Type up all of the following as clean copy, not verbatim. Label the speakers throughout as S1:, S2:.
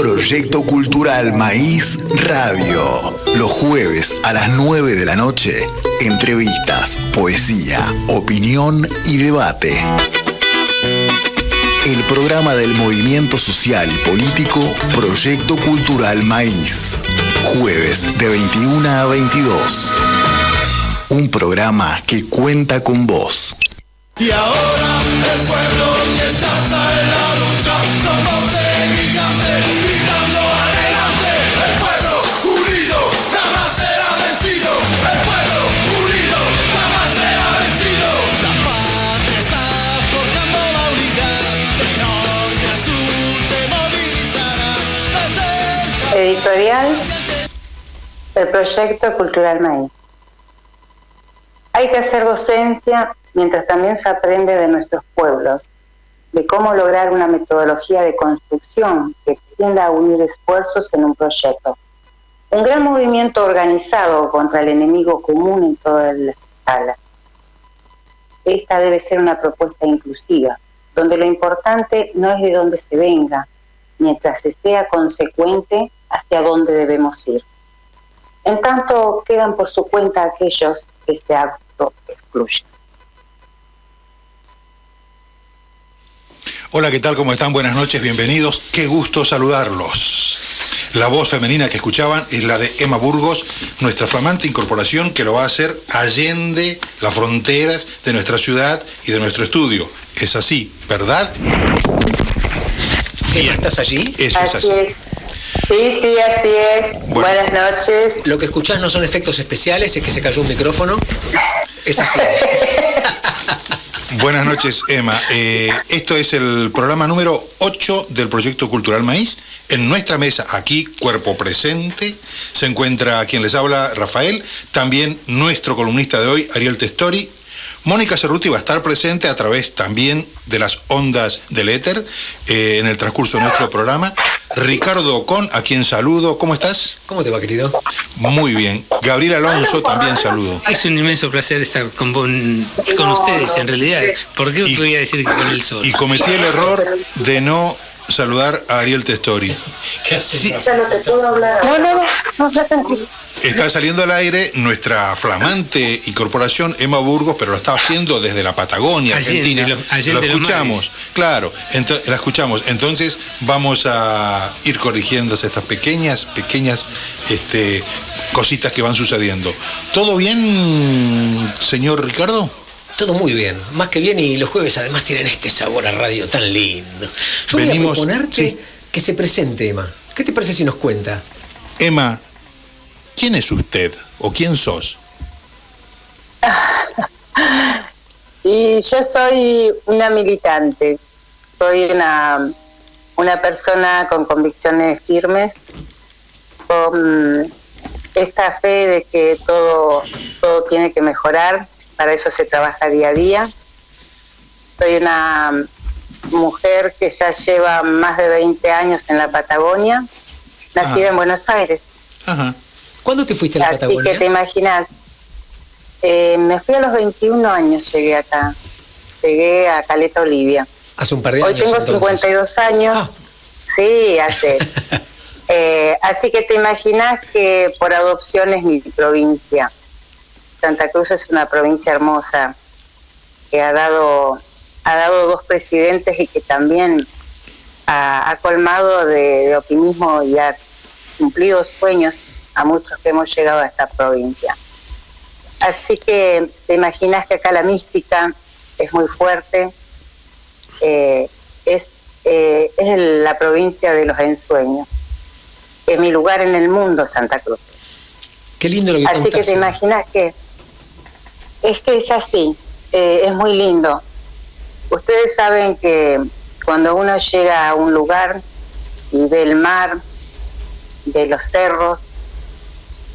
S1: Proyecto Cultural Maíz Radio. Los jueves a las 9 de la noche, entrevistas, poesía, opinión y debate. El programa del movimiento social y político Proyecto Cultural Maíz. Jueves de 21 a 22. Un programa que cuenta con vos.
S2: Y ahora el pueblo empieza a alzar la lucha, somos de gigantes, gritando adelante. El pueblo unido jamás será vencido. El pueblo unido jamás será vencido. La patria está forjando la unidad, de norte a sur se movilizará desde el...
S3: Editorial del Proyecto Cultural Maíz. Hay que hacer docencia mientras también se aprende de nuestros pueblos, de cómo lograr una metodología de construcción que tienda a unir esfuerzos en un proyecto. Un gran movimiento organizado contra el enemigo común en toda la escala. Esta debe ser una propuesta inclusiva, donde lo importante no es de dónde se venga, mientras se sea consecuente hacia dónde debemos ir. En tanto, quedan por su cuenta aquellos que se autoexcluyen.
S4: Hola, ¿qué tal? ¿Cómo están? Buenas noches, bienvenidos. Qué gusto saludarlos. La voz femenina que escuchaban es la de Emma Burgos, nuestra flamante incorporación que lo va a hacer allende las fronteras de nuestra ciudad y de nuestro estudio. Es así, ¿verdad?
S5: Emma, ¿estás allí?
S4: Eso es así.
S3: Sí, así es. Bueno, buenas noches.
S5: Lo que escuchás no son efectos especiales, es que se cayó un micrófono. Es así.
S4: Buenas noches, Emma. Esto es el programa número 8 del Proyecto Cultural Maíz. En nuestra mesa, aquí, cuerpo presente, se encuentra quien les habla, Rafael, también nuestro columnista de hoy, Ariel Testori. Mónica Cerruti va a estar presente a través también de las ondas del éter en el transcurso de nuestro programa. Ricardo Ocón, a quien saludo. ¿Cómo estás?
S5: ¿Cómo te va, querido?
S4: Muy bien. Gabriel Alonso, también saludo.
S6: Es un inmenso placer estar con ustedes, en realidad. ¿Por qué voy a decir que con el sol?
S4: Y cometí el error de no saludar a Ariel Testori.
S5: ¿Qué haces?
S6: Sí.
S3: No, tranquilo.
S4: Está saliendo al aire nuestra flamante incorporación, Emma Burgos, pero lo está haciendo desde la Patagonia, Argentina. Lo escuchamos, claro, la escuchamos. Entonces vamos a ir corrigiendo estas pequeñas cositas que van sucediendo. ¿Todo bien, señor Ricardo?
S5: Todo muy bien, más que bien, y los jueves además tienen este sabor a radio tan lindo. Yo voy a proponerte que se presente, Emma. ¿Qué te parece si nos cuenta?
S4: Emma, ¿quién es usted o quién sos?
S3: Y yo soy una militante, soy una persona con convicciones firmes, con esta fe de que todo tiene que mejorar, para eso se trabaja día a día. Soy una mujer que ya lleva más de 20 años en la Patagonia, nacida en Buenos Aires.
S4: Ajá.
S5: ¿Cuándo te fuiste a la Patagonia?
S3: Así que te imaginas, me fui a los 21 años, llegué a Caleta Olivia.
S5: Hace un par de
S3: Hoy
S5: años.
S3: Hoy tengo
S5: entonces
S3: 52 años.
S5: Ah.
S3: Sí, hace. Así que te imaginas que por adopción es mi provincia. Santa Cruz es una provincia hermosa que ha dado 2 presidentes y que también ha colmado de optimismo y ha cumplido sueños a muchos que hemos llegado a esta provincia. Así que te imaginas que acá la mística es muy fuerte. Es la provincia de los ensueños. Es mi lugar en el mundo, Santa Cruz.
S5: Qué lindo lo que contás.
S3: Así que te imaginas que es así, es muy lindo. Ustedes saben que cuando uno llega a un lugar y ve el mar, ve los cerros,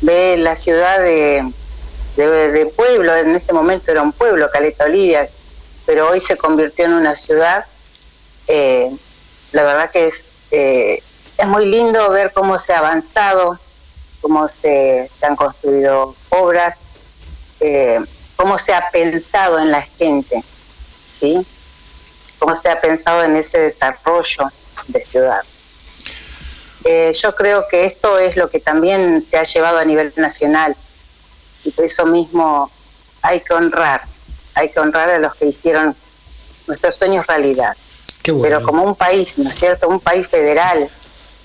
S3: ve la ciudad de pueblo, en este momento era un pueblo, Caleta Olivia, pero hoy se convirtió en una ciudad. La verdad que es muy lindo ver cómo se ha avanzado, cómo se han construido obras, cómo se ha pensado en la gente, ¿sí? Cómo se ha pensado en ese desarrollo de ciudad. yo creo que esto es lo que también te ha llevado a nivel nacional, y por eso mismo hay que honrar a los que hicieron nuestros sueños realidad.
S5: Qué bueno.
S3: Pero como un país, ¿no es cierto?, un país federal,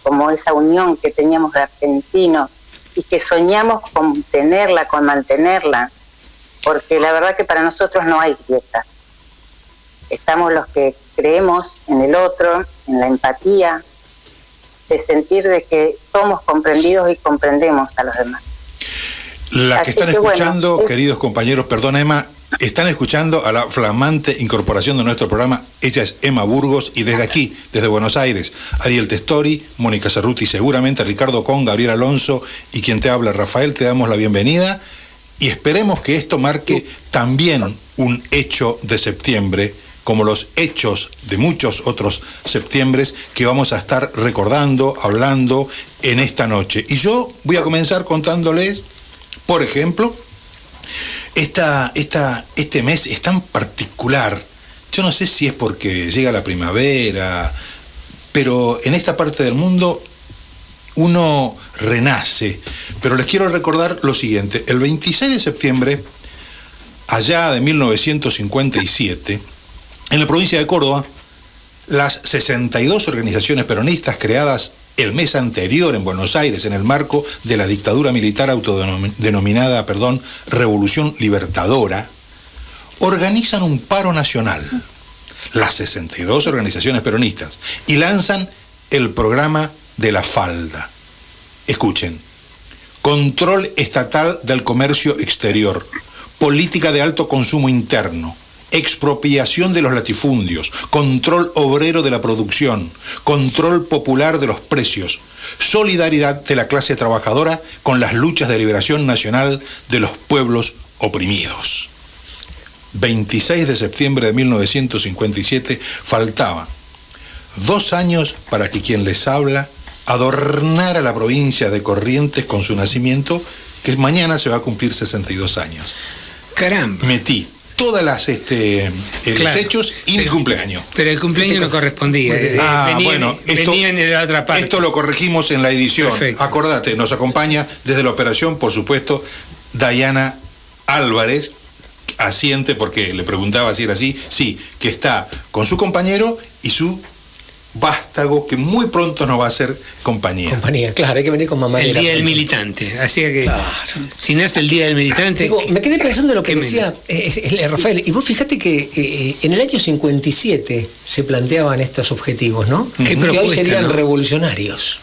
S3: como esa unión que teníamos de argentinos y que soñamos con tenerla, con mantenerla, porque la verdad que para nosotros no hay grieta. Estamos los que creemos en el otro, en la empatía, de sentir de que somos comprendidos y comprendemos a los demás.
S4: La que
S3: Así
S4: están
S3: que,
S4: escuchando,
S3: bueno,
S4: queridos compañeros, perdona Emma, están escuchando a la flamante incorporación de nuestro programa. Ella es Emma Burgos, y desde aquí, desde Buenos Aires, Ariel Testori, Mónica Cerruti, seguramente Ricardo Con, Gabriel Alonso y quien te habla, Rafael, te damos la bienvenida, y esperemos que esto marque también un hecho de septiembre, como los hechos de muchos otros septiembres que vamos a estar recordando, hablando en esta noche. Y yo voy a comenzar contándoles, por ejemplo, este mes es tan particular. Yo no sé si es porque llega la primavera, pero en esta parte del mundo uno renace. Pero les quiero recordar lo siguiente: el 26 de septiembre, allá de 1957, en la provincia de Córdoba, las 62 organizaciones peronistas creadas el mes anterior en Buenos Aires, en el marco de la dictadura militar autodenominada, Revolución Libertadora, organizan un paro nacional, las 62 organizaciones peronistas, y lanzan el programa de la falda. Escuchen: control estatal del comercio exterior, política de alto consumo interno, expropiación de los latifundios, control obrero de la producción, control popular de los precios, solidaridad de la clase trabajadora con las luchas de liberación nacional de los pueblos oprimidos. 26 de septiembre de 1957, faltaban 2 años para que quien les habla adornara la provincia de Corrientes con su nacimiento, que mañana se va a cumplir 62 años.
S6: Caramba.
S4: Metí todas las los hechos y mi cumpleaños.
S6: Pero el cumpleaños no correspondía. Venía en la otra parte.
S4: Esto lo corregimos en la edición.
S6: Perfecto.
S4: Acordate, nos acompaña desde la operación, por supuesto, Dayana Álvarez, asiente porque le preguntaba si era así. Sí, que está con su compañero y su vástago, que muy pronto nos va a hacer compañía.
S5: Compañía, claro, hay que venir con mamá.
S6: El día del militante. Así que,
S5: claro,
S6: si nace el día del militante.
S5: Digo, me quedé pensando en lo que
S6: ¿qué
S5: decía Rafael, y vos fíjate que en el año 57 se planteaban estos objetivos, ¿no?
S6: ¿Qué
S5: que
S6: propuesta,
S5: hoy serían
S6: no?
S5: Hoy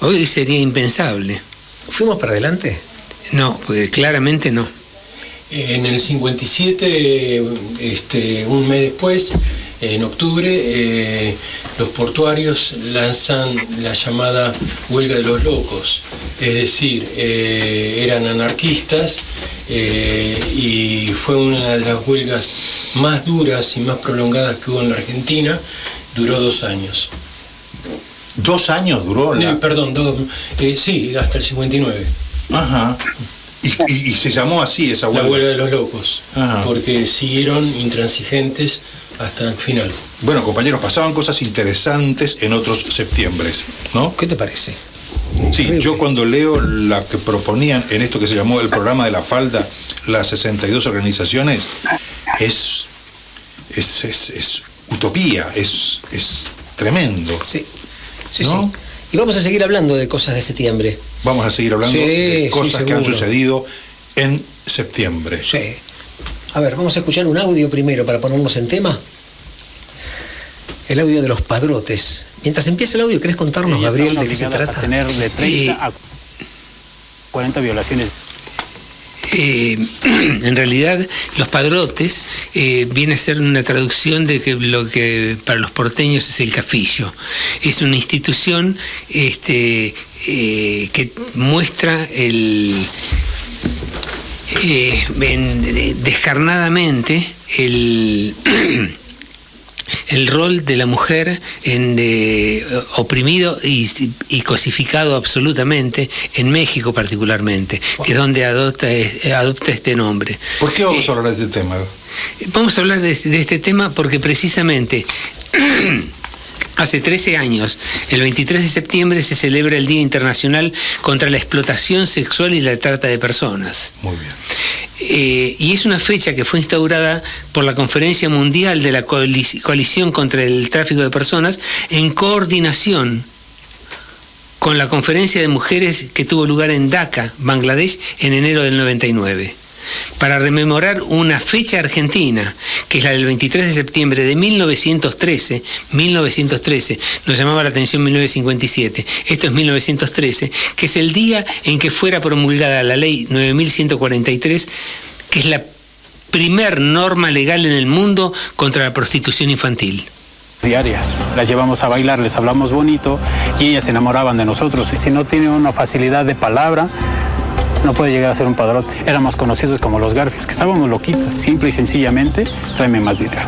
S6: Hoy sería impensable.
S5: ¿Fuimos para adelante?
S6: No, pues claramente no.
S7: En el 57, un mes después, en octubre, los portuarios lanzan la llamada huelga de los locos, es decir, eran anarquistas, y fue una de las huelgas más duras y más prolongadas que hubo en la Argentina. Duró 2 años.
S4: 2 años duró la...
S7: Sí, hasta el 59.
S4: Ajá. Y se llamó así esa huelga.
S7: La huelga de los locos.
S4: Ajá.
S7: Porque siguieron intransigentes hasta el final.
S4: Bueno, compañeros, pasaban cosas interesantes en otros septiembres, ¿no?
S5: ¿Qué te parece?
S4: Sí,
S5: Horrible.
S4: yo cuando leo la que proponían en esto que se llamó el programa de la falda, las 62 organizaciones, es utopía, es tremendo.
S5: Sí,
S4: ¿no?
S5: sí. Y vamos a seguir hablando de cosas de septiembre.
S4: Vamos a seguir hablando de cosas que han
S5: seguro.
S4: sucedido en septiembre.
S5: Sí. A ver, vamos a escuchar un audio primero para ponernos en tema. El audio de los padrotes. Mientras empieza el audio, ¿querés contarnos, Gabriel, de qué se trata?
S8: A tener de 30 a 40 violaciones.
S6: En realidad, los padrotes viene a ser una traducción de que lo que para los porteños es el cafillo. Es una institución que muestra descarnadamente el rol de la mujer oprimido y cosificado absolutamente en México particularmente, que es donde adopta este nombre.
S4: ¿Por qué vamos a hablar de este tema?
S6: Vamos a hablar de este tema porque precisamente Hace 13 años, el 23 de septiembre, se celebra el Día Internacional contra la Explotación Sexual y la Trata de Personas.
S4: Muy bien.
S6: Y es una fecha que fue instaurada por la Conferencia Mundial de la Coalición contra el Tráfico de Personas en coordinación con la Conferencia de Mujeres que tuvo lugar en Dhaka, Bangladesh, en enero del 99. Para rememorar una fecha argentina, que es la del 23 de septiembre de 1913, nos llamaba la atención 1957, esto es 1913, que es el día en que fuera promulgada la ley 9143, que es la primer norma legal en el mundo contra la prostitución infantil.
S8: Diarias, las llevamos a bailar, les hablamos bonito y ellas se enamoraban de nosotros. Y si no tiene una facilidad de palabra, no puede llegar a ser un padrote. Éramos conocidos como los garfias, que estábamos loquitos. Simple y sencillamente, tráeme más dinero.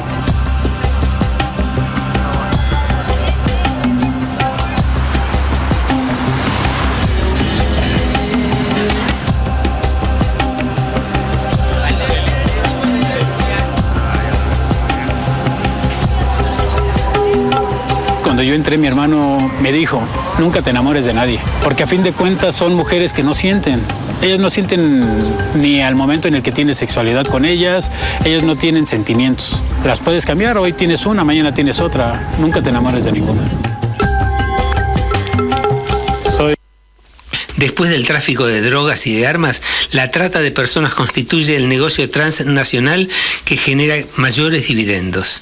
S8: Cuando yo entré, mi hermano me dijo, nunca te enamores de nadie, porque a fin de cuentas son mujeres que no sienten. Ellas no sienten ni al momento en el que tienes sexualidad con ellas, ellas no tienen sentimientos. Las puedes cambiar, hoy tienes una, mañana tienes otra, nunca te enamores de ninguna.
S6: Después del tráfico de drogas y de armas, la trata de personas constituye el negocio transnacional que genera mayores dividendos.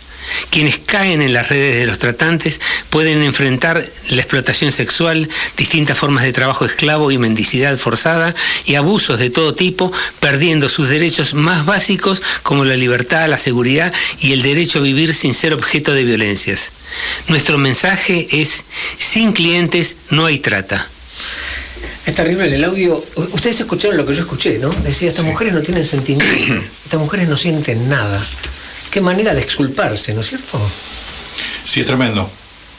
S6: Quienes caen en las redes de los tratantes pueden enfrentar la explotación sexual, distintas formas de trabajo esclavo y mendicidad forzada y abusos de todo tipo, perdiendo sus derechos más básicos como la libertad, la seguridad y el derecho a vivir sin ser objeto de violencias. Nuestro mensaje es: sin clientes no hay trata.
S5: Es terrible el audio. Ustedes escucharon lo que yo escuché, ¿no? Decía, estas mujeres no tienen sentimiento, estas mujeres no sienten nada. Qué manera de exculparse, ¿no es cierto?
S4: Sí, es tremendo.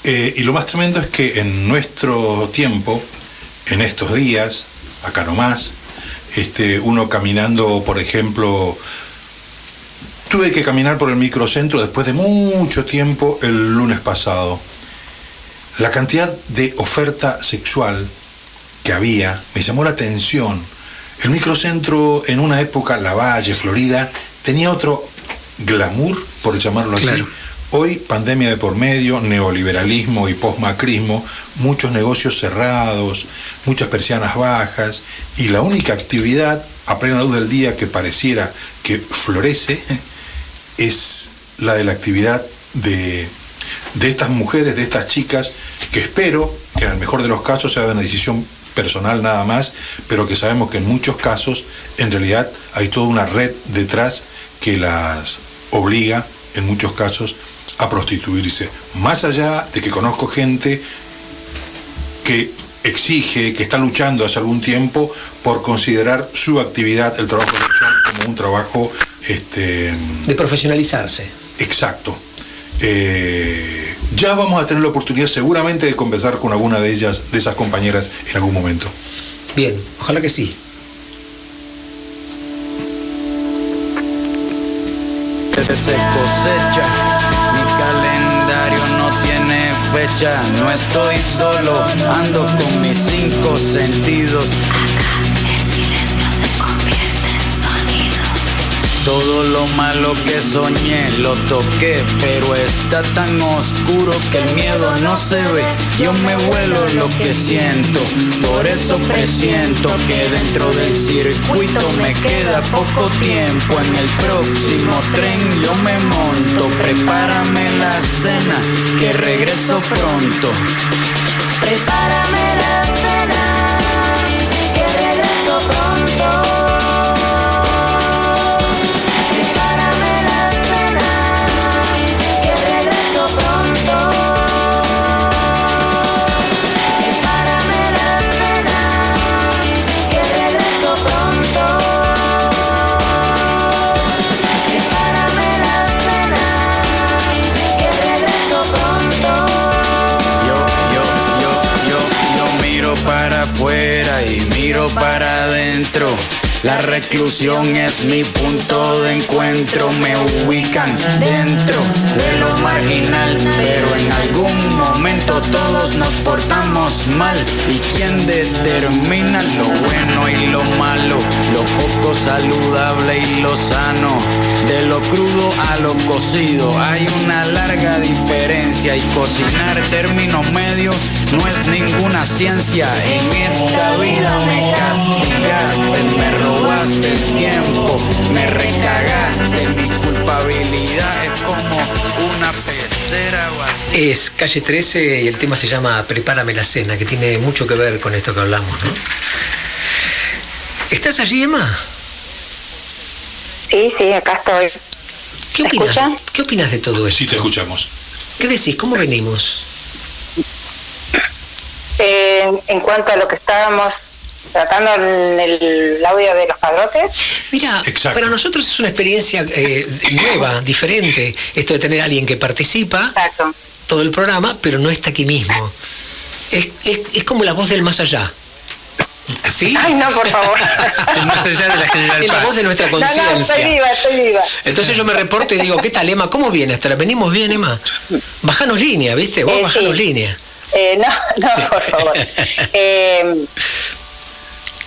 S4: Y lo más tremendo es que en nuestro tiempo, en estos días, acá nomás, uno caminando, por ejemplo, tuve que caminar por el microcentro después de mucho tiempo el lunes pasado. La cantidad de oferta sexual que había me llamó la atención. El microcentro en una época, Lavalle, Florida, tenía otro glamour, por llamarlo así. Claro. Hoy, pandemia de por medio, neoliberalismo y postmacrismo, muchos negocios cerrados, muchas persianas bajas, y la única actividad a plena luz del día que pareciera que florece es la de la actividad de estas mujeres, de estas chicas, que espero que en el mejor de los casos sea de una decisión personal nada más, pero que sabemos que en muchos casos en realidad hay toda una red detrás que las obliga en muchos casos a prostituirse. Más allá de que conozco gente que exige, que está luchando hace algún tiempo por considerar su actividad, el trabajo sexual, como un trabajo
S5: de profesionalizarse.
S4: Exacto. Ya vamos a tener la oportunidad seguramente de conversar con alguna de ellas, de esas compañeras, en algún momento.
S5: Bien, ojalá que sí.
S9: Se cosecha, mi calendario no tiene fecha, no estoy solo, ando con mis 5 sentidos.
S10: Acá el silencio se convierte en sonido.
S9: Todo lo malo que soñé lo toqué, pero está tan oscuro que el miedo no se ve. Yo me vuelo lo que siento, por eso presiento que dentro del circuito me queda poco tiempo. En el próximo tren yo me monto, prepárame la cena que regreso pronto.
S10: Prepárame la cena que regreso pronto.
S9: Para adentro, La reclusión es mi punto de encuentro. Me ubican dentro de lo marginal, pero en algún momento todos nos portamos mal. ¿Y quién determina lo bueno y lo malo? Lo poco saludable y lo sano. De lo crudo a lo cocido hay una larga diferencia, y cocinar término medio no es ninguna ciencia. En esta vida me castigaste, me robaste el tiempo, me recagaste. Mi culpabilidad es como una pecera vacía.
S5: Es Calle 13 y el tema se llama Prepárame la cena, que tiene mucho que ver con esto que hablamos, ¿no? ¿Estás allí, Emma?
S3: Sí, acá estoy.
S5: ¿Qué
S3: ¿Me
S5: opinas?
S3: escucha?
S5: ¿Qué opinas de todo esto?
S4: Sí, te escuchamos.
S5: ¿Qué decís? ¿Cómo venimos?
S3: En cuanto a lo que estábamos tratando en el audio de los padrotes.
S5: Mira,
S4: Exacto.
S5: para nosotros es una experiencia nueva, diferente, esto de tener a alguien que participa
S3: Exacto.
S5: todo el programa, pero no está aquí mismo. Es como la voz del más allá. ¿Sí?
S3: Ay, no, por favor.
S6: El más allá de la General
S5: Es la
S6: Paz.
S5: voz de nuestra
S3: No,
S5: conciencia.
S3: estoy viva.
S5: Entonces yo me reporto y digo, ¿qué tal, Emma? ¿Cómo viene? ¿Hasta la venimos bien, Emma? Bajanos línea, ¿viste? Vos bajanos
S3: sí.
S5: línea.
S3: No, por favor.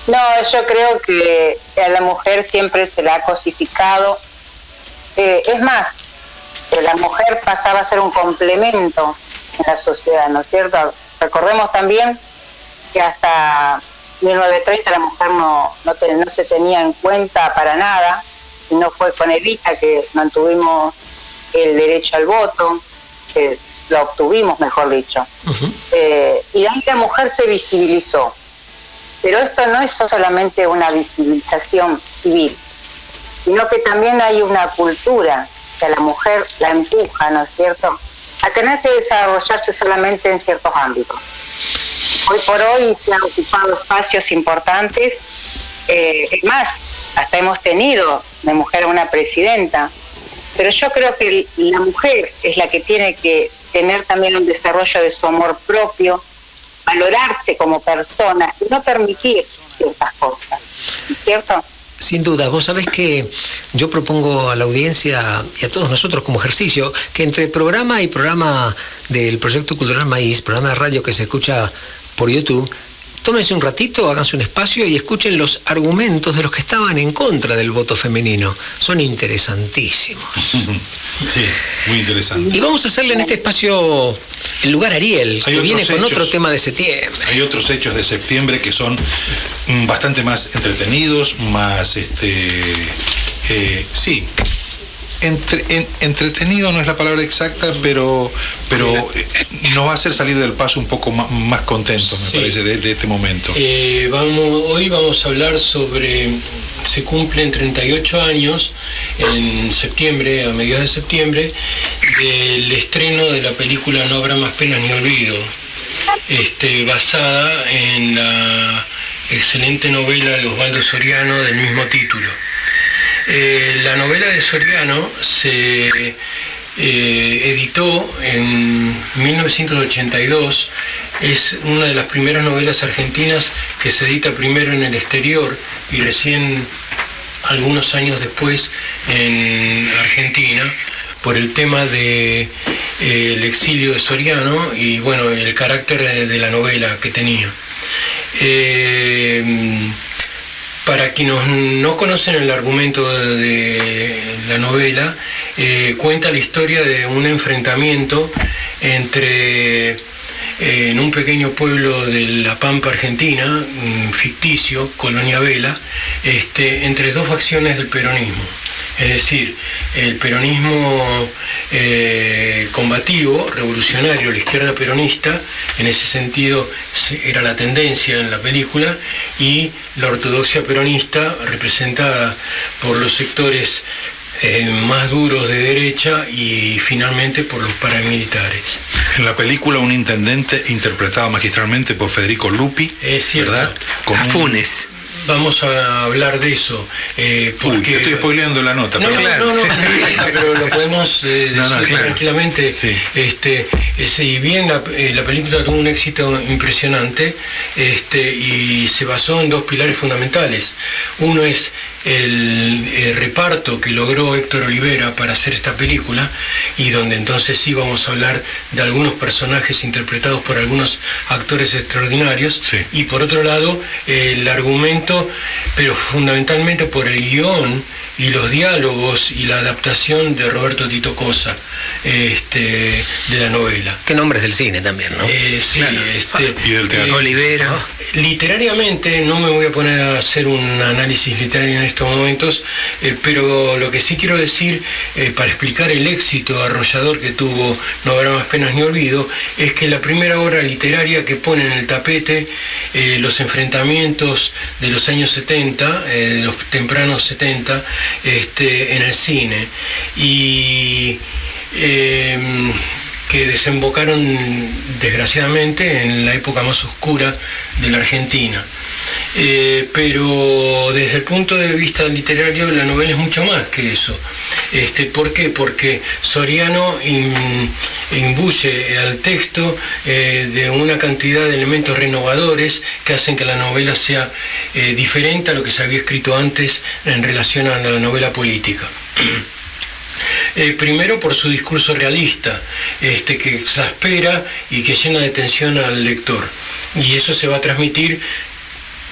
S3: No, yo creo que a la mujer siempre se la ha cosificado. Es más, la mujer pasaba a ser un complemento en la sociedad, ¿no es cierto? Recordemos también que hasta 1930 la mujer no se tenía en cuenta para nada, y no fue con Evita que mantuvimos el derecho al voto, que lo obtuvimos, mejor dicho.
S5: Uh-huh.
S3: Y ahí la mujer se visibilizó. Pero esto no es solamente una visibilización civil, sino que también hay una cultura que a la mujer la empuja, ¿no es cierto?, a tener que desarrollarse solamente en ciertos ámbitos. Hoy por hoy se han ocupado espacios importantes, es más, hasta hemos tenido de mujer una presidenta, pero yo creo que la mujer es la que tiene que tener también un desarrollo de su amor propio, valorarse como persona y no permitir ciertas cosas, ¿cierto?
S5: Sin duda, vos sabés que yo propongo a la audiencia y a todos nosotros como ejercicio que entre programa y programa del Proyecto Cultural Maíz, programa de radio que se escucha por YouTube, tómense un ratito, háganse un espacio y escuchen los argumentos de los que estaban en contra del voto femenino. Son interesantísimos.
S4: Sí, muy interesante.
S5: Y vamos a hacerle en este espacio el lugar a Ariel, que viene con otro tema de septiembre.
S4: Hay otros hechos de septiembre que son bastante más entretenidos, más sí. Entretenido no es la palabra exacta, pero nos va a hacer salir del paso un poco más contentos, me parece, de este momento.
S7: Hoy vamos a hablar sobre, se cumplen 38 años en septiembre, a mediados de septiembre, del estreno de la película No habrá más penas ni olvido, basada en la excelente novela de Osvaldo Soriano del mismo título. La novela de Soriano se editó en 1982, es una de las primeras novelas argentinas que se edita primero en el exterior y recién algunos años después en Argentina, por el tema de el exilio de Soriano y bueno, el carácter de la novela que tenía. Para quienes no conocen el argumento de la novela, cuenta la historia de un enfrentamiento entre, en un pequeño pueblo de La Pampa, Argentina, ficticio, Colonia Vela, entre dos facciones del peronismo. Es decir, el peronismo combativo, revolucionario, la izquierda peronista, en ese sentido era la tendencia en la película, y la ortodoxia peronista, representada por los sectores más duros de derecha y finalmente por los paramilitares.
S4: En la película un intendente interpretado magistralmente por Federico Lupi,
S7: es cierto,
S4: ¿verdad?
S6: Con Funes.
S7: vamos a hablar de eso. Porque
S4: te estoy spoileando la nota.
S7: No, pero lo podemos decir tranquilamente.
S4: Sí.
S7: Si bien la película tuvo un éxito impresionante, y se basó en dos pilares fundamentales. Uno es el reparto que logró Héctor Olivera para hacer esta película, y donde entonces sí vamos a hablar de algunos personajes interpretados por algunos actores extraordinarios,
S4: sí.
S7: Y por otro lado el argumento, pero fundamentalmente por el guión y los diálogos y la adaptación de Roberto Tito Cosa, de la novela.
S5: ¿Qué nombres del cine también, no?
S7: Sí,
S5: claro.
S4: Y del teatro.
S6: Olivera.
S7: Literariamente no me voy a poner a hacer un análisis literario en estos momentos, pero lo que sí quiero decir, para explicar el éxito arrollador que tuvo No habrá más penas ni olvido, es que la primera obra literaria que pone en el tapete los enfrentamientos de los años 70, de los tempranos 70, en el cine, y que desembocaron desgraciadamente en la época más oscura de la Argentina. Pero desde el punto de vista literario la novela es mucho más que eso. ¿Por qué? Porque Soriano imbuye al texto de una cantidad de elementos renovadores que hacen que la novela sea diferente a lo que se había escrito antes en relación a la novela política. Primero por su discurso realista, que exaspera y que llena de tensión al lector. Y eso se va a transmitir,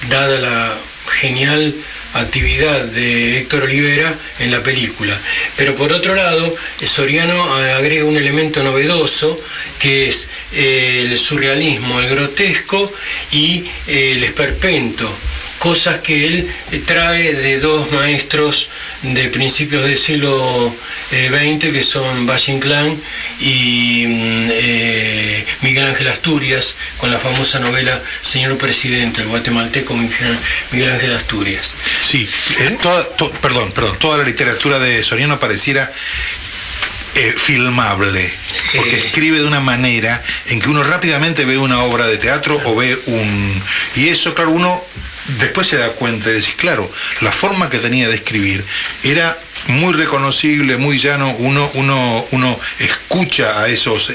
S7: dada la genial actividad de Héctor Olivera en la película. Pero por otro lado, Soriano agrega un elemento novedoso, que es el surrealismo, el grotesco y el esperpento, cosas que él trae de dos maestros de principios del siglo XX, que son Valle Inclán y Miguel Ángel Asturias, con la famosa novela Señor Presidente, el guatemalteco Miguel Ángel Asturias.
S4: Sí, toda la literatura de Soriano pareciera filmable, porque escribe de una manera en que uno rápidamente ve una obra de teatro o ve y eso, claro, uno después se da cuenta y decís, claro, la forma que tenía de escribir era muy reconocible, muy llano. Uno escucha a esos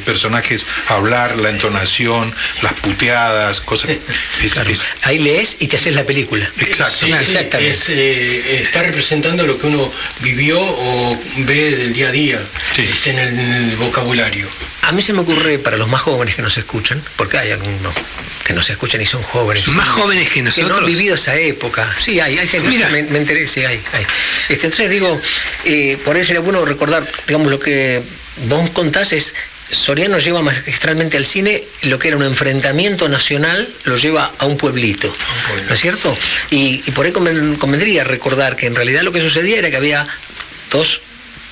S4: personajes hablar, la entonación, las puteadas, cosas.
S5: Claro. Ahí lees y te haces la película.
S4: Exacto.
S7: Sí, exactamente. Está representando lo que uno vivió o ve del día a día,
S4: sí.
S7: En el vocabulario.
S5: A mí se me ocurre, para los más jóvenes que nos escuchan, porque hay algunos que nos escuchan y son jóvenes.
S6: Son más jóvenes que nosotros.
S5: Que no han vivido esa época. Sí, hay gente. Mira, me enteré, sí, hay. Entonces digo, por eso era bueno recordar, digamos, lo que vos contás es, Soriano lleva magistralmente al cine lo que era un enfrentamiento nacional, lo lleva a un pueblito, ¿no es cierto? Y por ahí convendría recordar que en realidad lo que sucedía era que había dos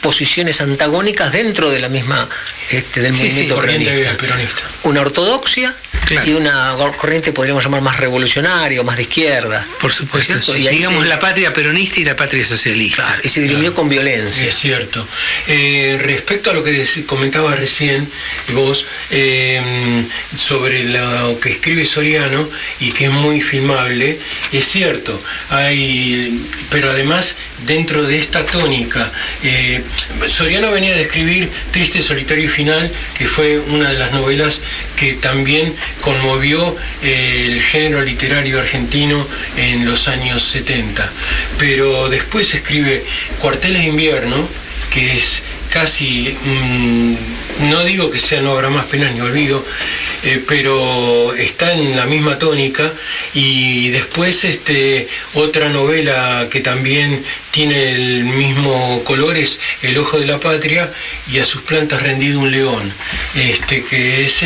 S5: posiciones antagónicas dentro de la misma del movimiento peronista. Una ortodoxia, claro, y una corriente, podríamos llamar, más revolucionaria o más de izquierda.
S6: Por supuesto. Sí. Y digamos la patria peronista y la patria socialista.
S5: Claro, y se dirimió con violencia.
S7: Es cierto. Respecto a lo que comentabas recién vos, sobre lo que escribe Soriano y que es muy filmable, es cierto. Pero además, dentro de esta tónica, Soriano venía de escribir Triste, Solitario y Final, que fue una de las novelas que también conmovió el género literario argentino en los años 70. Pero después escribe Cuarteles de Invierno, que es casi, no digo que sea No habrá más penas ni olvido, pero está en la misma tónica. Y después otra novela que también tiene el mismo color es El ojo de la patria y A sus plantas rendido un león, que es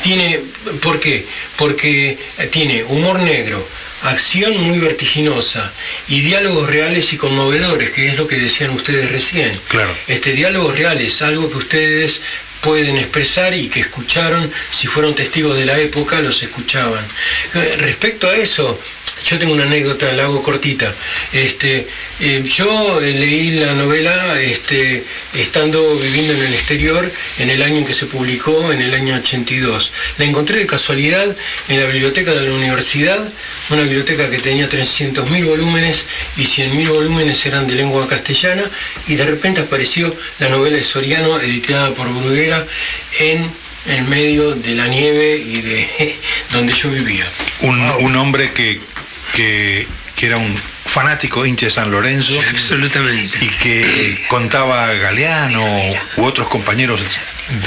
S7: tiene, ¿por qué? Porque tiene humor negro, acción muy vertiginosa y diálogos reales y conmovedores, que es lo que decían ustedes recién.
S4: Claro.
S7: Diálogos reales, algo que ustedes pueden expresar y que escucharon, si fueron testigos de la época, los escuchaban. Respecto a eso, Yo tengo una anécdota, la hago cortita. Yo leí la novela estando viviendo en el exterior en el año en que se publicó, en el año 82. La encontré de casualidad en la biblioteca de la universidad, una biblioteca que tenía 300.000 volúmenes y 100.000 volúmenes eran de lengua castellana, y de repente apareció la novela de Soriano, editada por Bruguera, en medio de la nieve y de donde yo vivía.
S4: Un hombre que era un fanático hincha de San Lorenzo.
S6: Sí, absolutamente.
S4: Y que contaba a Galeano u otros compañeros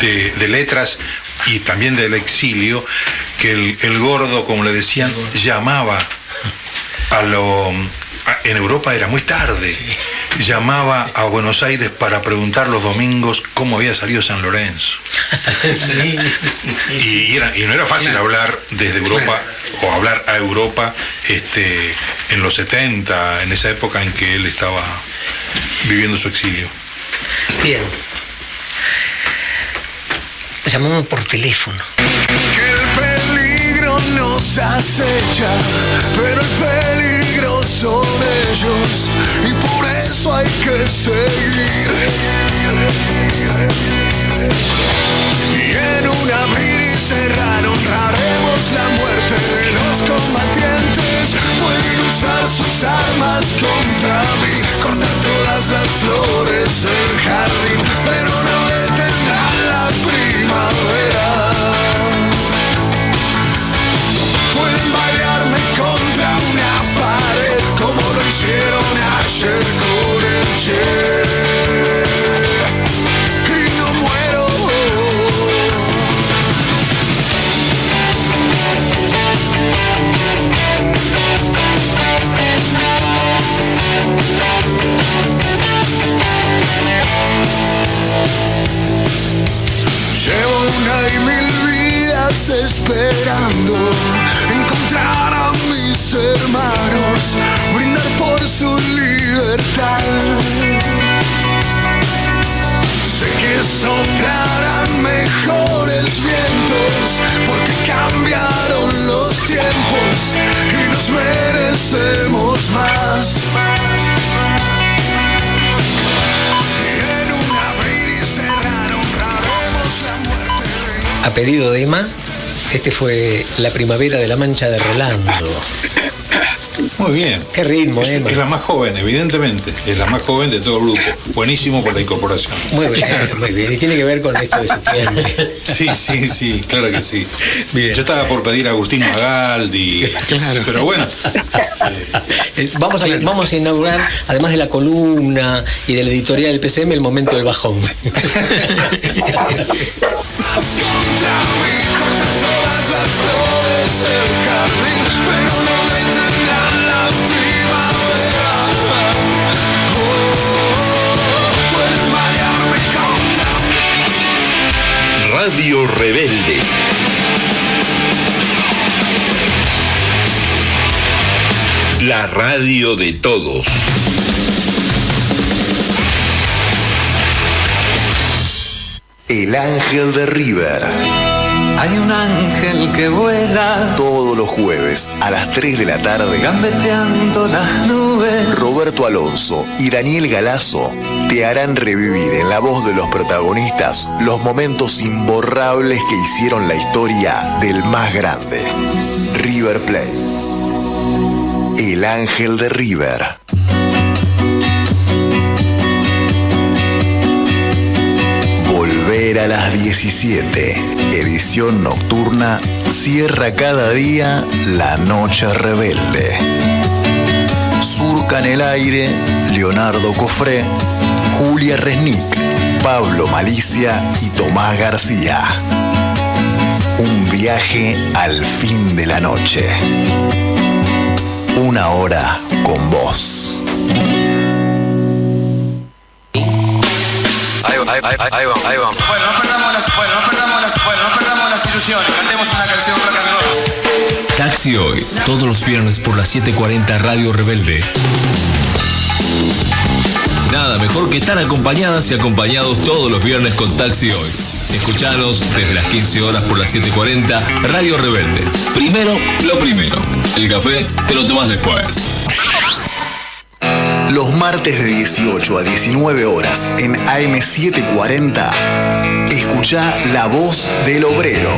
S4: de letras y también del exilio, que el gordo, como le decían, llamaba en Europa era muy tarde, sí. Llamaba a Buenos Aires para preguntar los domingos cómo había salido San Lorenzo.
S7: Sí.
S4: Y no era fácil hablar desde Europa o hablar a Europa en los 70, en esa época en que él estaba viviendo su exilio.
S5: Bien. Llamamos por teléfono.
S2: El peligro nos acecha, pero el peligro son ellos, y por eso hay que seguir. Y en un abrir y cerrar honraremos la muerte de los combatientes. Pueden usar sus armas contra mí, cortar todas las flores del jardín, pero no detendrán la primavera. Pueden balearme contra una pared como lo hicieron ayer con el Che, y no muero. Llevo 1.000 vidas esperando encontrar a mis hermanos, brindar por su libertad. Sé que soplarán mejores vientos porque cambiaron los tiempos y nos merecemos más.
S5: A pedido de Emma, fue La Primavera de la Mancha de Rolando.
S4: Muy bien.
S5: Qué ritmo, Emma.
S4: Es la más joven, evidentemente. Es la más joven de todo el grupo. Buenísimo por la incorporación.
S5: Muy bien, muy bien. Y tiene que ver con esto de septiembre.
S4: Sí, claro que sí.
S5: Bien.
S4: Yo estaba por pedir a Agustín Magaldi, claro. Pero bueno.
S5: Vamos a inaugurar, además de la columna y del editorial del PCM, el momento del bajón.
S2: Todas las flores del jardín, pero no detendrán la primavera. Pueden balearme contra
S11: Radio Rebelde. La radio de todos.
S1: El Ángel de River.
S12: Hay un ángel que vuela
S1: Todos los jueves a las 3 de la tarde,
S12: gambeteando las nubes.
S1: Roberto Alonso y Daniel Galazo te harán revivir en la voz de los protagonistas los momentos imborrables que hicieron la historia del más grande, River Plate. El Ángel de River. Volver a las 17. Edición nocturna cierra cada día la noche rebelde. Surcan el aire Leonardo Cofré, Julia Resnick, Pablo Malicia y Tomás García. Un viaje al fin de la noche. Una hora con vos.
S13: Ahí vamos. Bueno, no perdamos las ilusiones. Cantemos una canción rock and roll.
S14: Taxi Hoy, todos los viernes por las 7:40 Radio Rebelde. Nada mejor que estar acompañadas y acompañados todos los viernes con Taxi Hoy. Escuchanos desde las 15 horas por las 7:40, Radio Rebelde. Primero, lo primero. El café te lo tomás después.
S1: Los martes de 18 a 19 horas en AM740, escuchá La Voz del Obrero.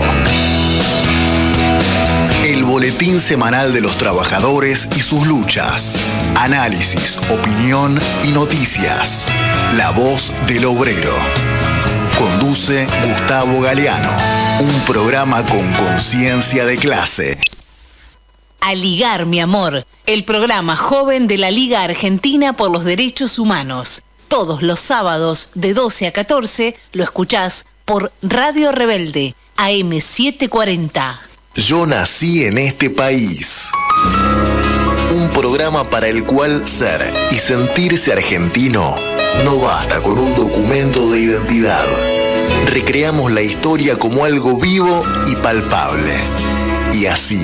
S1: El boletín semanal de los trabajadores y sus luchas. Análisis, opinión y noticias. La Voz del Obrero. Conduce Gustavo Galeano. Un programa con conciencia de clase.
S15: A Ligar, mi amor, el programa joven de la Liga Argentina por los Derechos Humanos. Todos los sábados de 12 a 14 lo escuchás por Radio Rebelde, AM740.
S1: Yo nací en este país. Un programa para el cual ser y sentirse argentino no basta con un documento de identidad. Recreamos la historia como algo vivo y palpable. Y así,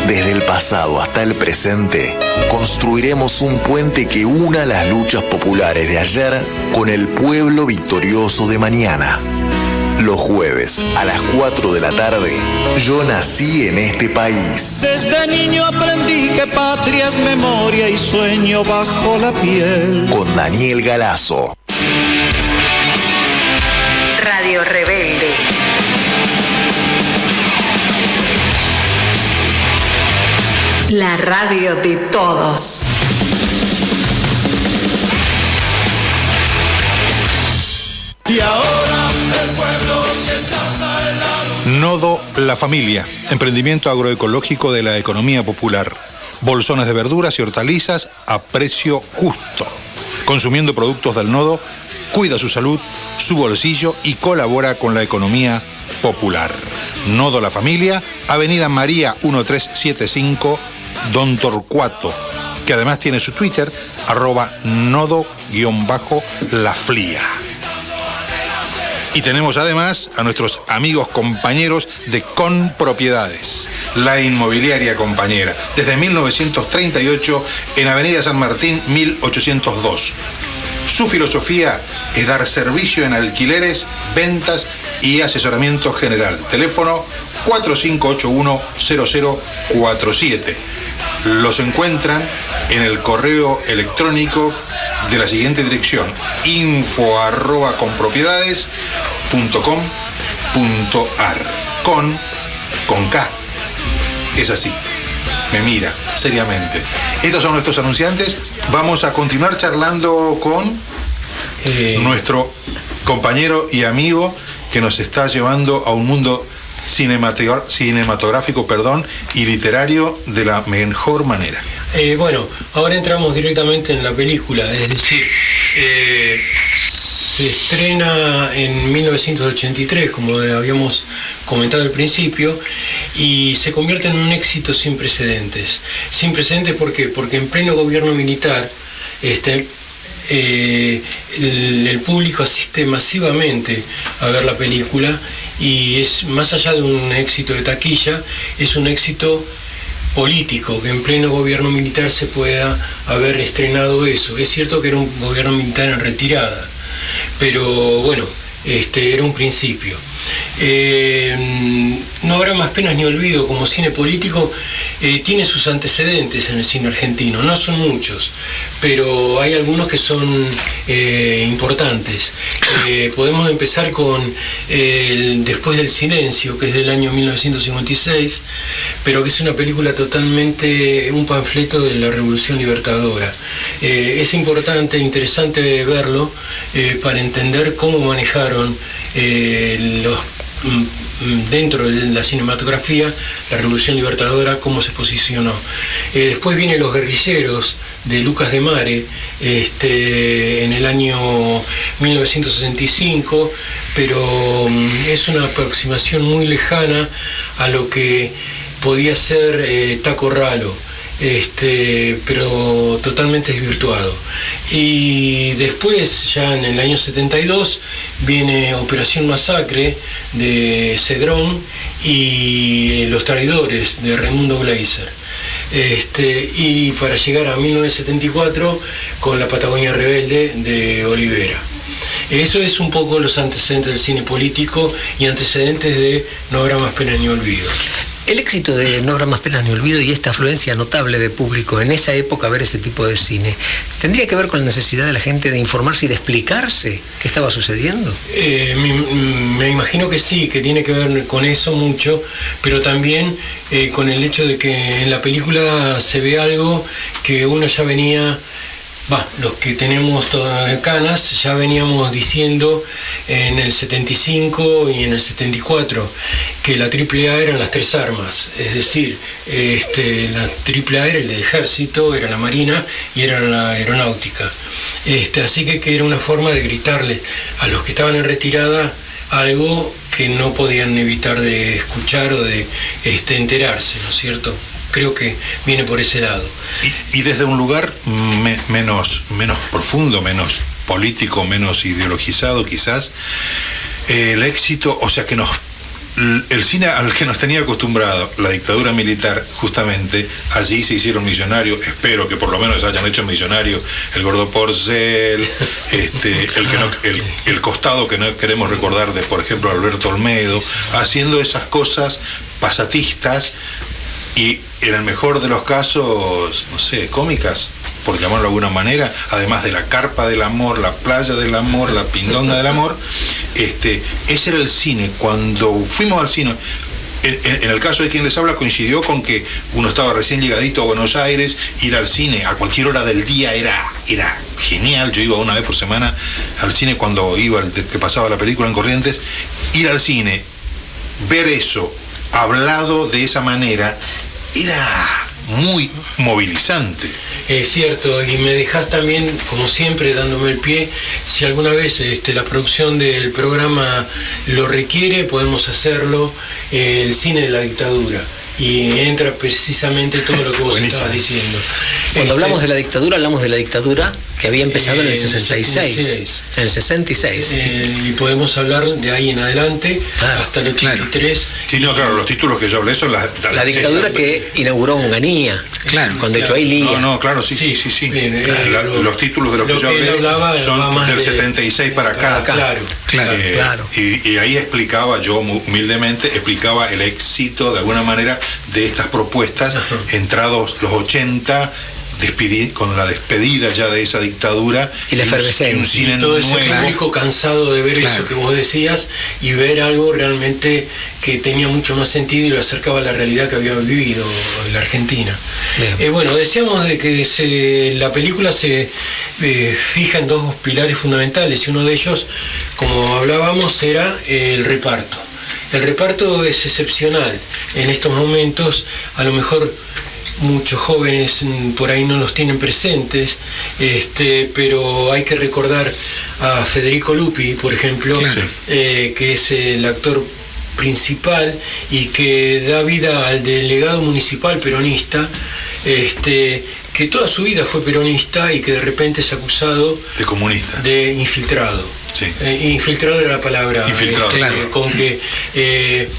S1: desde el pasado hasta el presente, construiremos un puente que una las luchas populares de ayer con el pueblo victorioso de mañana. Los jueves a las 4 de la tarde, Yo nací en este país.
S2: Desde niño aprendí que patria es memoria y sueño bajo la piel.
S1: Con Daniel Galazo.
S15: Radio Rebelde. La radio de todos.
S2: Y ahora el pueblo que se alza en la lucha.
S4: Nodo La Familia, emprendimiento agroecológico de la economía popular. Bolsones de verduras y hortalizas a precio justo. Consumiendo productos del Nodo, cuida su salud, su bolsillo y colabora con la economía popular. Nodo La Familia, Avenida María 1375, Don Torcuato, que además tiene su Twitter, @nodo_laflia. Y tenemos además a nuestros amigos compañeros de Conpropiedades, la inmobiliaria compañera, desde 1938 en Avenida San Martín 1802. Su filosofía es dar servicio en alquileres, ventas y asesoramiento general. Teléfono 4581-0047. Los encuentran en el correo electrónico de la siguiente dirección: info@conpropiedades.com.ar. Con K. Es así. Me mira seriamente. Estos son nuestros anunciantes. Vamos a continuar charlando con nuestro compañero y amigo que nos está llevando a un mundo cinematográfico, y literario de la mejor manera.
S7: Bueno, ahora entramos directamente en la película, es decir, se estrena en 1983, como habíamos comentado al principio, y se convierte en un éxito sin precedentes. Sin precedentes, ¿por qué? Porque en pleno gobierno militar, el público asiste masivamente a ver la película, y es, más allá de un éxito de taquilla, es un éxito político, que en pleno gobierno militar se pueda haber estrenado eso. Es cierto que era un gobierno militar en retirada, pero bueno, era un principio. No habrá más penas ni olvido, como cine político, tiene sus antecedentes en el cine argentino. No son muchos, pero hay algunos que son importantes. Podemos empezar con Después del Silencio, que es del año 1956, pero que es una película totalmente, un panfleto de la Revolución Libertadora. Es importante, interesante verlo para entender cómo manejaron dentro de la cinematografía la Revolución Libertadora, cómo se posicionó. Después viene Los Guerrilleros, de Lucas de Mare, en el año 1965, pero es una aproximación muy lejana a lo que podía ser Taco Ralo, pero totalmente desvirtuado. Y después, ya en el año 72, viene Operación Masacre de Cedrón y Los Traidores de Raimundo Gleiser. Y para llegar a 1974 con La Patagonia Rebelde de Olivera. Eso es un poco los antecedentes del cine político y antecedentes de No habrá más pena ni olvido.
S5: El éxito de No habrá más pena ni olvido y esta afluencia notable de público en esa época a ver ese tipo de cine, ¿tendría que ver con la necesidad de la gente de informarse y de explicarse qué estaba sucediendo?
S7: Me imagino que sí, que tiene que ver con eso mucho, pero también con el hecho de que en la película se ve algo que uno ya venía... los que tenemos canas ya veníamos diciendo en el 75 y en el 74 que la AAA eran las tres armas, es decir, la AAA era el ejército, era la marina y era la aeronáutica. Así que era una forma de gritarle a los que estaban en retirada algo que no podían evitar de escuchar o de enterarse, ¿no es cierto? Creo que viene por ese lado.
S4: Y desde un lugar menos profundo, menos político, menos ideologizado quizás, el éxito, o sea que el cine al que nos tenía acostumbrado, la dictadura militar, justamente, allí se hicieron millonarios, espero que por lo menos hayan hecho millonarios el Gordo Porcel, el costado que no queremos recordar de, por ejemplo, Alberto Olmedo, haciendo esas cosas pasatistas y en el mejor de los casos, no sé, cómicas, por llamarlo de alguna manera, además de la carpa del amor, la playa del amor, la pindonga del amor, ese era el cine. Cuando fuimos al cine, en el caso de quien les habla, coincidió con que uno estaba recién llegadito a Buenos Aires, ir al cine a cualquier hora del día era genial. Yo iba una vez por semana al cine cuando que pasaba la película en Corrientes. Ir al cine, ver eso, hablado de esa manera, era muy movilizante.
S7: Es cierto, y me dejás también, como siempre, dándome el pie, si alguna vez la producción del programa lo requiere, podemos hacerlo, el cine de la dictadura. Y entra precisamente todo lo que vos estabas diciendo.
S5: Cuando hablamos de la dictadura, hablamos de la dictadura que había empezado en el 66. En el 66.
S7: Y podemos hablar de ahí en adelante, hasta el 83.
S4: Sí, no, claro, los títulos que yo hablé son
S5: la dictadura que inauguró Onganía.
S6: Claro.
S5: Cuando echó a Ilía.
S4: No, claro, sí.
S7: Bien,
S4: los títulos de los que yo hablé son del 76 para acá.
S7: Claro.
S4: Y ahí yo humildemente explicaba el éxito de alguna manera de estas propuestas. Entrados los 80, con la despedida ya de esa dictadura
S5: y la efervescencia
S7: y todo ese público cansado de ver eso que vos decías y ver algo realmente que tenía mucho más sentido y lo acercaba a la realidad que había vivido en la Argentina. Bueno, decíamos de que la película se fija en dos pilares fundamentales y uno de ellos, como hablábamos, era el reparto. El reparto es excepcional en estos momentos, a lo mejor muchos jóvenes por ahí no los tienen presentes, pero hay que recordar a Federico Lupi, por ejemplo, que es el actor principal y que da vida al delegado municipal peronista, que toda su vida fue peronista y que de repente es acusado
S4: de comunista,
S7: de infiltrado. Infiltrado era la palabra, con que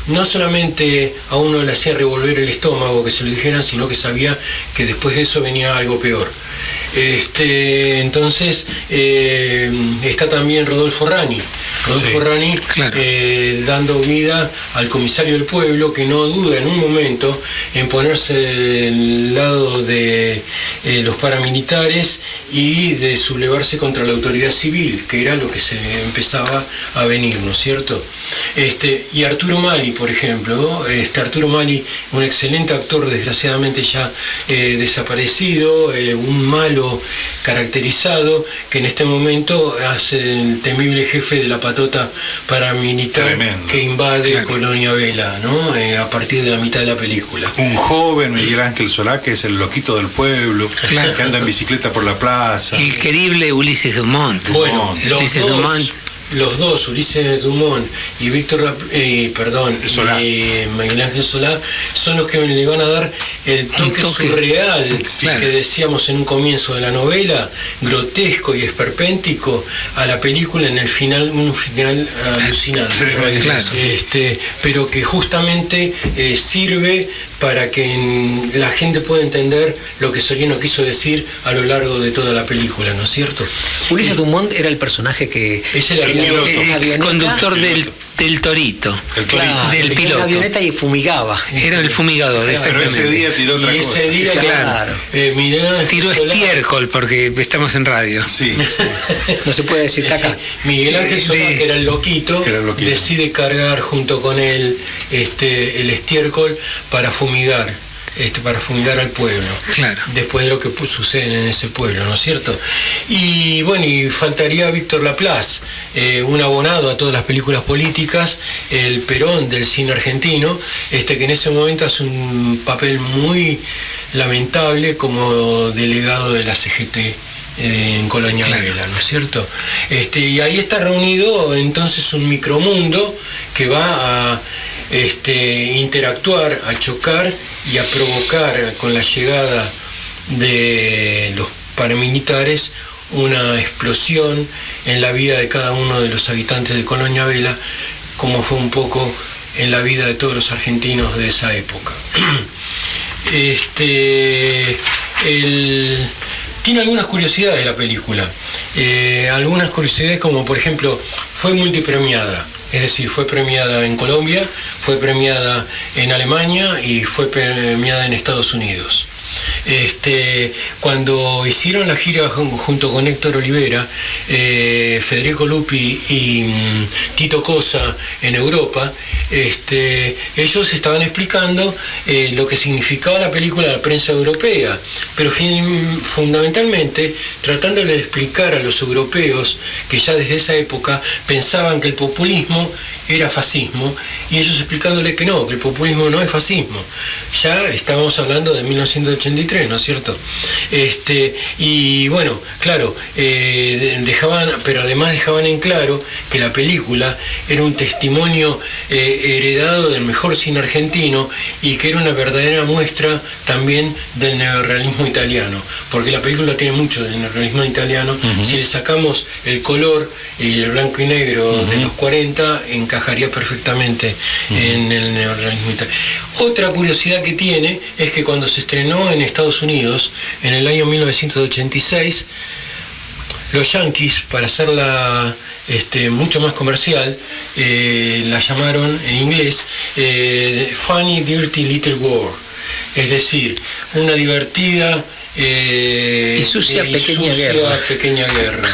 S7: no solamente a uno le hacía revolver el estómago que se lo dijeran, sino que sabía que después de eso venía algo peor. Entonces está también Rodolfo Rani, dando vida al comisario del pueblo, que no duda en un momento en ponerse del lado de los paramilitares y de sublevarse contra la autoridad civil, que era lo que se empezaba a venir, ¿no es cierto? Y Arturo Mali, por ejemplo, Arturo Mali, un excelente actor, desgraciadamente ya desaparecido, un malo caracterizado, que en este momento hace el temible jefe de la patota paramilitar. Tremendo. Que invade Colonia Vela, ¿no? A partir de la mitad de la película.
S4: Un joven Miguel Ángel Solá, que es el loquito del pueblo, que anda en bicicleta por la plaza.
S6: El querible Ulises Dumont.
S7: Bueno, los dos, Ulises Dumont y Miguel Ángel Solá, son los que le van a dar el toque surreal que decíamos en un comienzo de la novela, grotesco y esperpéntico, a la película en el final, un final alucinante. Pero que justamente sirve para que la gente pueda entender lo que Soriano quiso decir a lo largo de toda la película, ¿no es cierto?
S5: Ulises Dumont era el personaje que
S6: el conductor del Torito, del piloto.
S5: La avioneta y fumigaba.
S6: Era el fumigador, exactamente.
S4: Pero ese día tiró otra cosa.
S7: Ese día,
S6: tiró estiércol, porque estamos en radio.
S4: Sí.
S5: No se puede decir caca.
S7: Miguel Ángel Solá, que era el loquito, decide cargar junto con él el estiércol para fumigar al pueblo, después de lo que sucede en ese pueblo, ¿no es cierto? Y bueno, y faltaría Víctor Laplace, un abonado a todas las películas políticas, el Perón del cine argentino, que en ese momento hace un papel muy lamentable como delegado de la CGT en Colonia Vela, ¿no es cierto? Y ahí está reunido entonces un micromundo que va a interactuar, a chocar y a provocar con la llegada de los paramilitares una explosión en la vida de cada uno de los habitantes de Colonia Vela, como fue un poco en la vida de todos los argentinos de esa época. Tiene algunas curiosidades la película, algunas curiosidades como por ejemplo fue multipremiada. Es decir, fue premiada en Colombia, fue premiada en Alemania y fue premiada en Estados Unidos. Cuando hicieron la gira junto con Héctor Olivera, Federico Lupi y Tito Cosa en Europa, ellos estaban explicando lo que significaba la película a la prensa europea, pero fundamentalmente tratándole de explicar a los europeos que ya desde esa época pensaban que el populismo era fascismo, y ellos explicándole que no, que el populismo no es fascismo. Ya estábamos hablando de 1983, ¿no es cierto? Y bueno, claro, pero además dejaban en claro que la película era un testimonio heredado del mejor cine argentino y que era una verdadera muestra también del neorrealismo italiano, porque la película tiene mucho del neorrealismo italiano. Si le sacamos el color y el blanco y negro de los 40, encajaría perfectamente en el neorrealismo italiano. Otra curiosidad que tiene es que cuando se estrenó en Estados Unidos en el año 1986, los Yankees, para hacerla mucho más comercial, la llamaron en inglés Funny Dirty Little War, es decir, una divertida
S5: y sucia pequeña
S7: guerra.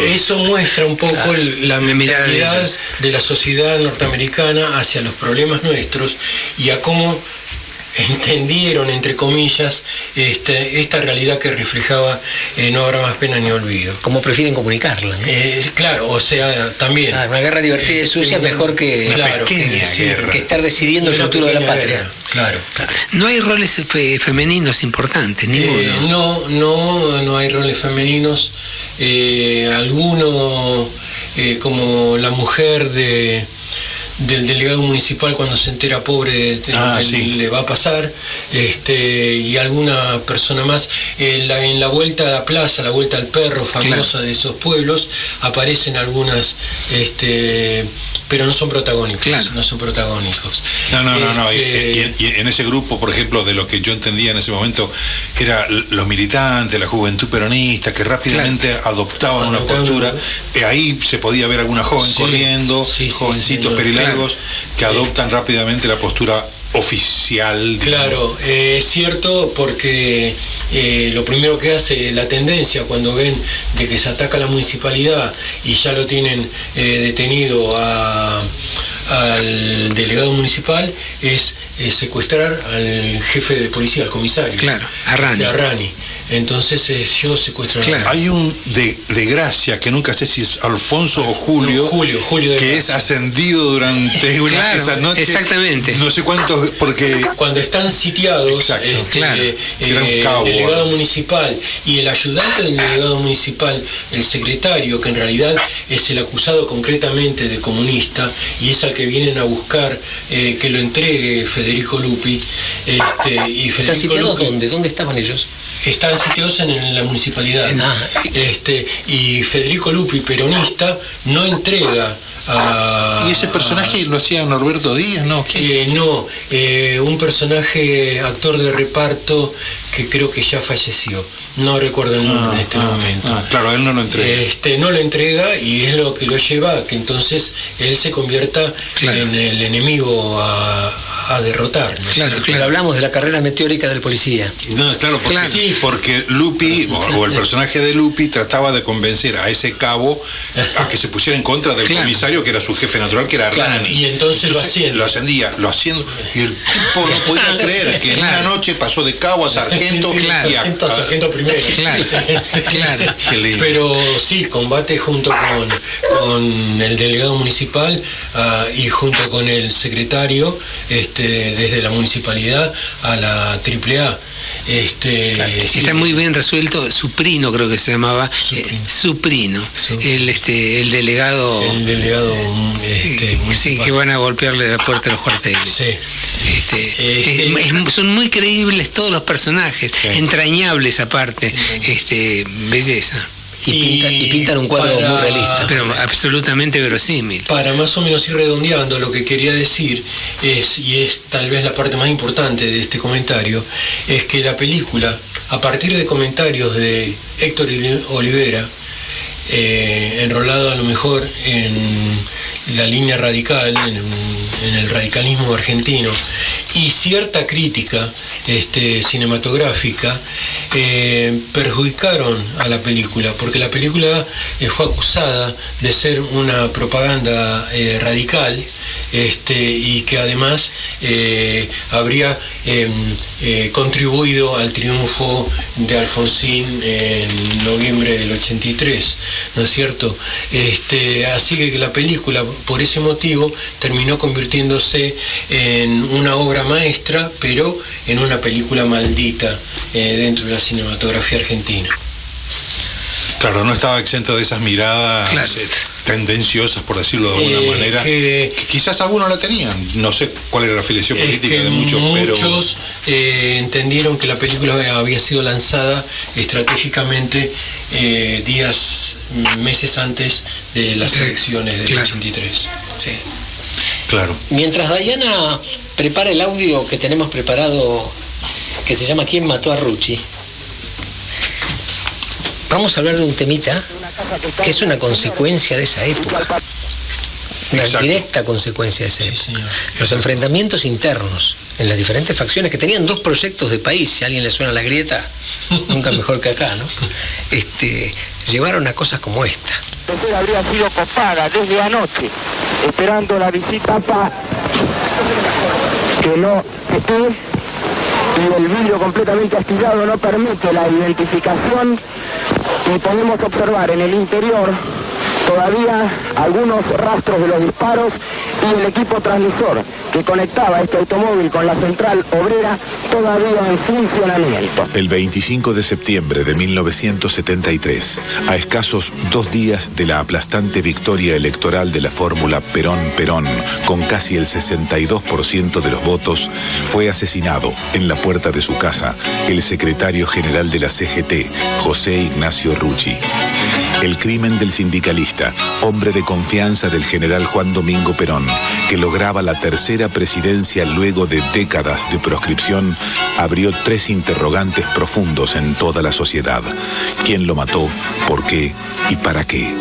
S7: Eso muestra un poco la mentalidad de la sociedad norteamericana hacia los problemas nuestros y a cómo entendieron, entre comillas, esta realidad que reflejaba No habrá más pena ni olvido.
S5: Como prefieren comunicarla, ¿no?
S7: Claro, o sea, también.
S5: Una guerra divertida y sucia es mejor que estar decidiendo el futuro de la patria.
S7: Claro.
S6: No hay roles femeninos importantes, ninguno.
S7: No hay roles femeninos. Alguno, como la mujer del delegado municipal cuando se entera pobre de lo que le va a pasar, y alguna persona más. En la vuelta a la plaza, la vuelta al perro famosa de esos pueblos, aparecen algunas, pero no son protagónicos. No son protagónicos.
S4: No. Y en ese grupo, por ejemplo, de lo que yo entendía en ese momento, era los militantes, la juventud peronista, que rápidamente adoptaban una postura. Ahí se podía ver alguna joven corriendo, jovencitos perilargos, que adoptan rápidamente la postura oficial.
S7: Claro, es cierto, porque lo primero que hace la tendencia cuando ven de que se ataca a la municipalidad y ya lo tienen detenido al delegado municipal es secuestrar al jefe de policía, al comisario.
S6: Claro, a Rani.
S7: Entonces ellos secuestran
S6: Claro.
S7: a
S4: Hay un de Gracia, que nunca sé si es Alfonso o Julio,
S7: Julio de
S4: que es
S7: Gracia.
S4: ascendido durante
S6: Claro,
S4: esa noche.
S6: exactamente.
S4: No sé cuántos, porque...
S7: Cuando están sitiados,
S4: Exacto,
S6: claro.
S4: Era un cabo,
S7: el delegado
S4: así.
S7: municipal y el ayudante del delegado municipal, el secretario, que en realidad es el acusado concretamente de comunista y es al que vienen a buscar que lo entregue Federico Lupi. Y
S5: ¿Están
S7: Federico
S5: sitiados
S7: Lupi,
S5: dónde? ¿Dónde estaban ellos?
S7: están sitiados en la municipalidad. Y Federico Lupi, peronista, no entrega a...
S4: ¿Y ese personaje lo hacía Norberto Díaz, no?
S7: Un personaje, actor de reparto, que creo que ya falleció. No recuerdo el nombre en este momento.
S4: Claro, él no lo entrega.
S7: No lo entrega y es lo que lo lleva a que entonces él se convierta en el enemigo a derrotar. ¿no?
S5: Claro. Hablamos de la carrera meteórica del policía.
S4: No, claro, porque Lupi, o el personaje de Lupi, trataba de convencer a ese cabo a que se pusiera en contra del comisario, que era su jefe natural, que era Rani.
S7: Y entonces lo
S4: ascendía, y el tipo no podía creer que en una noche pasó de cabo a sargento y a
S7: sargento primero.
S6: Claro.
S7: Pero sí, combate junto con el delegado municipal y junto con el secretario desde la municipalidad a la AAA.
S6: Está muy bien resuelto. Suprino, creo que se llamaba. Suprino. El delegado.
S7: El delegado
S6: sí, que van a golpearle la puerta de los cuarteles.
S7: Sí.
S6: Son muy creíbles todos los personajes, entrañables aparte, belleza.
S5: Y pintan un cuadro muy realista.
S6: Pero absolutamente verosímil.
S7: Para más o menos ir redondeando, lo que quería decir y es tal vez la parte más importante de este comentario, es que la película, a partir de comentarios de Héctor Olivera, enrolado a lo mejor en la línea radical, en el radicalismo argentino, y cierta crítica cinematográfica, perjudicaron a la película, porque la película fue acusada de ser una propaganda radical, y que además habría contribuido al triunfo de Alfonsín en noviembre del 83, ¿no es cierto? Así que la película, por ese motivo, terminó convirtiéndose en una obra maestra, pero en una película maldita dentro de la cinematografía argentina.
S4: Claro, no estaba exento de esas miradas tendenciosas, por decirlo de alguna manera, que quizás algunos la tenían. No sé cuál era la afiliación política de muchos, pero...
S7: Muchos entendieron que la película había sido lanzada estratégicamente meses antes de las elecciones del 83.
S5: Sí.
S4: Claro.
S5: Mientras Dayana prepara el audio que tenemos preparado, que se llama ¿Quién mató a Rucci?, vamos a hablar de un temita que es una consecuencia de esa época. Una directa consecuencia de esa época. Los enfrentamientos internos en las diferentes facciones que tenían dos proyectos de país, si a alguien le suena la grieta, nunca mejor que acá, ¿no? Llevaron a cosas como esta.
S16: Entonces habría sido copada desde anoche, esperando la visita PA, que no esté, y el vidrio completamente astillado no permite la identificación, y podemos observar en el interior todavía algunos rastros de los disparos y el equipo transmisor que conectaba este automóvil con la central obrera todavía en funcionamiento.
S17: El 25 de septiembre de 1973, a escasos 2 días de la aplastante victoria electoral de la fórmula Perón-Perón, con casi el 62% de los votos, fue asesinado en la puerta de su casa el secretario general de la CGT, José Ignacio Rucci. El crimen del sindicalista, hombre de confianza del general Juan Domingo Perón, que lograba la tercera presidencia luego de décadas de proscripción, abrió 3 interrogantes profundos en toda la sociedad. ¿Quién lo mató? ¿Por qué? ¿Y para qué?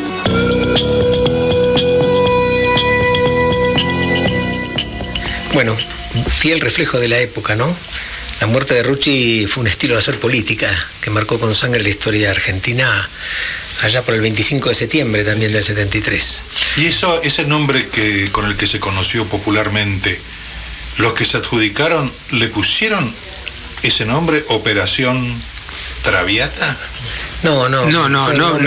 S5: Bueno, fiel reflejo de la época, ¿no? La muerte de Rucci fue un estilo de hacer política que marcó con sangre la historia argentina allá por el 25 de septiembre también del 73.
S4: Y ese nombre con el que se conoció popularmente, los que se adjudicaron le pusieron ese nombre, Operación Traviata.
S5: No,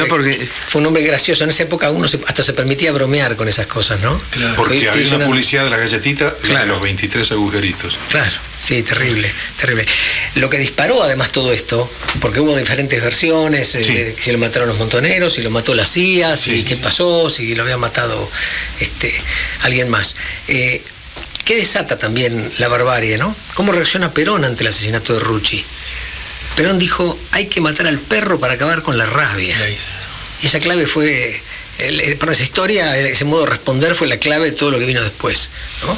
S6: porque
S5: fue un nombre gracioso. En esa época uno hasta se permitía bromear con esas cosas, ¿no?
S4: Claro. Porque había una publicidad de la galletita, de los 23 agujeritos.
S5: Claro, sí, terrible. Lo que disparó además todo esto, porque hubo diferentes versiones, si lo mataron los montoneros, si lo mató la CIA, si qué pasó, si lo había matado alguien más. ¿Qué desata también la barbarie, no? ¿Cómo reacciona Perón ante el asesinato de Rucci? Perón dijo, hay que matar al perro para acabar con la rabia. Y esa clave fue, para esa historia, ese modo de responder fue la clave de todo lo que vino después, ¿no?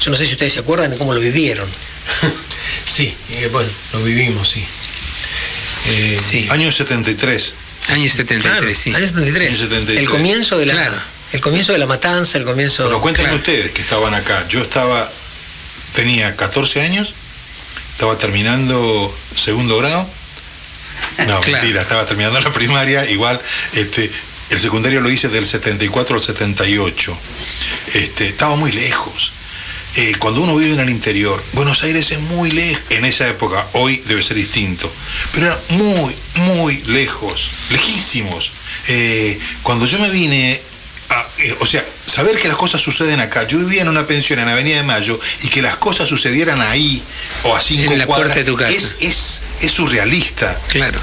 S5: Yo no sé si ustedes se acuerdan de cómo lo vivieron.
S7: Sí, bueno, lo vivimos, sí.
S4: Año 73.
S6: Año 73, claro, sí.
S5: Año 73.
S4: Año 73.
S5: El comienzo de la... El comienzo de la matanza, el comienzo...
S4: Bueno, cuéntenme ustedes que estaban acá. Yo tenía 14 años, estaba terminando segundo grado. No, mentira, estaba terminando la primaria, igual, el secundario lo hice del 74 al 78. Estaba muy lejos. Cuando uno vive en el interior, Buenos Aires es muy lejos, en esa época, hoy debe ser distinto, pero era muy, muy lejos, lejísimos. Cuando yo me vine... o sea, saber que las cosas suceden acá. Yo vivía en una pensión en Avenida de Mayo y que las cosas sucedieran ahí o a 5 cuadras de tu casa. Es surrealista.
S6: Claro.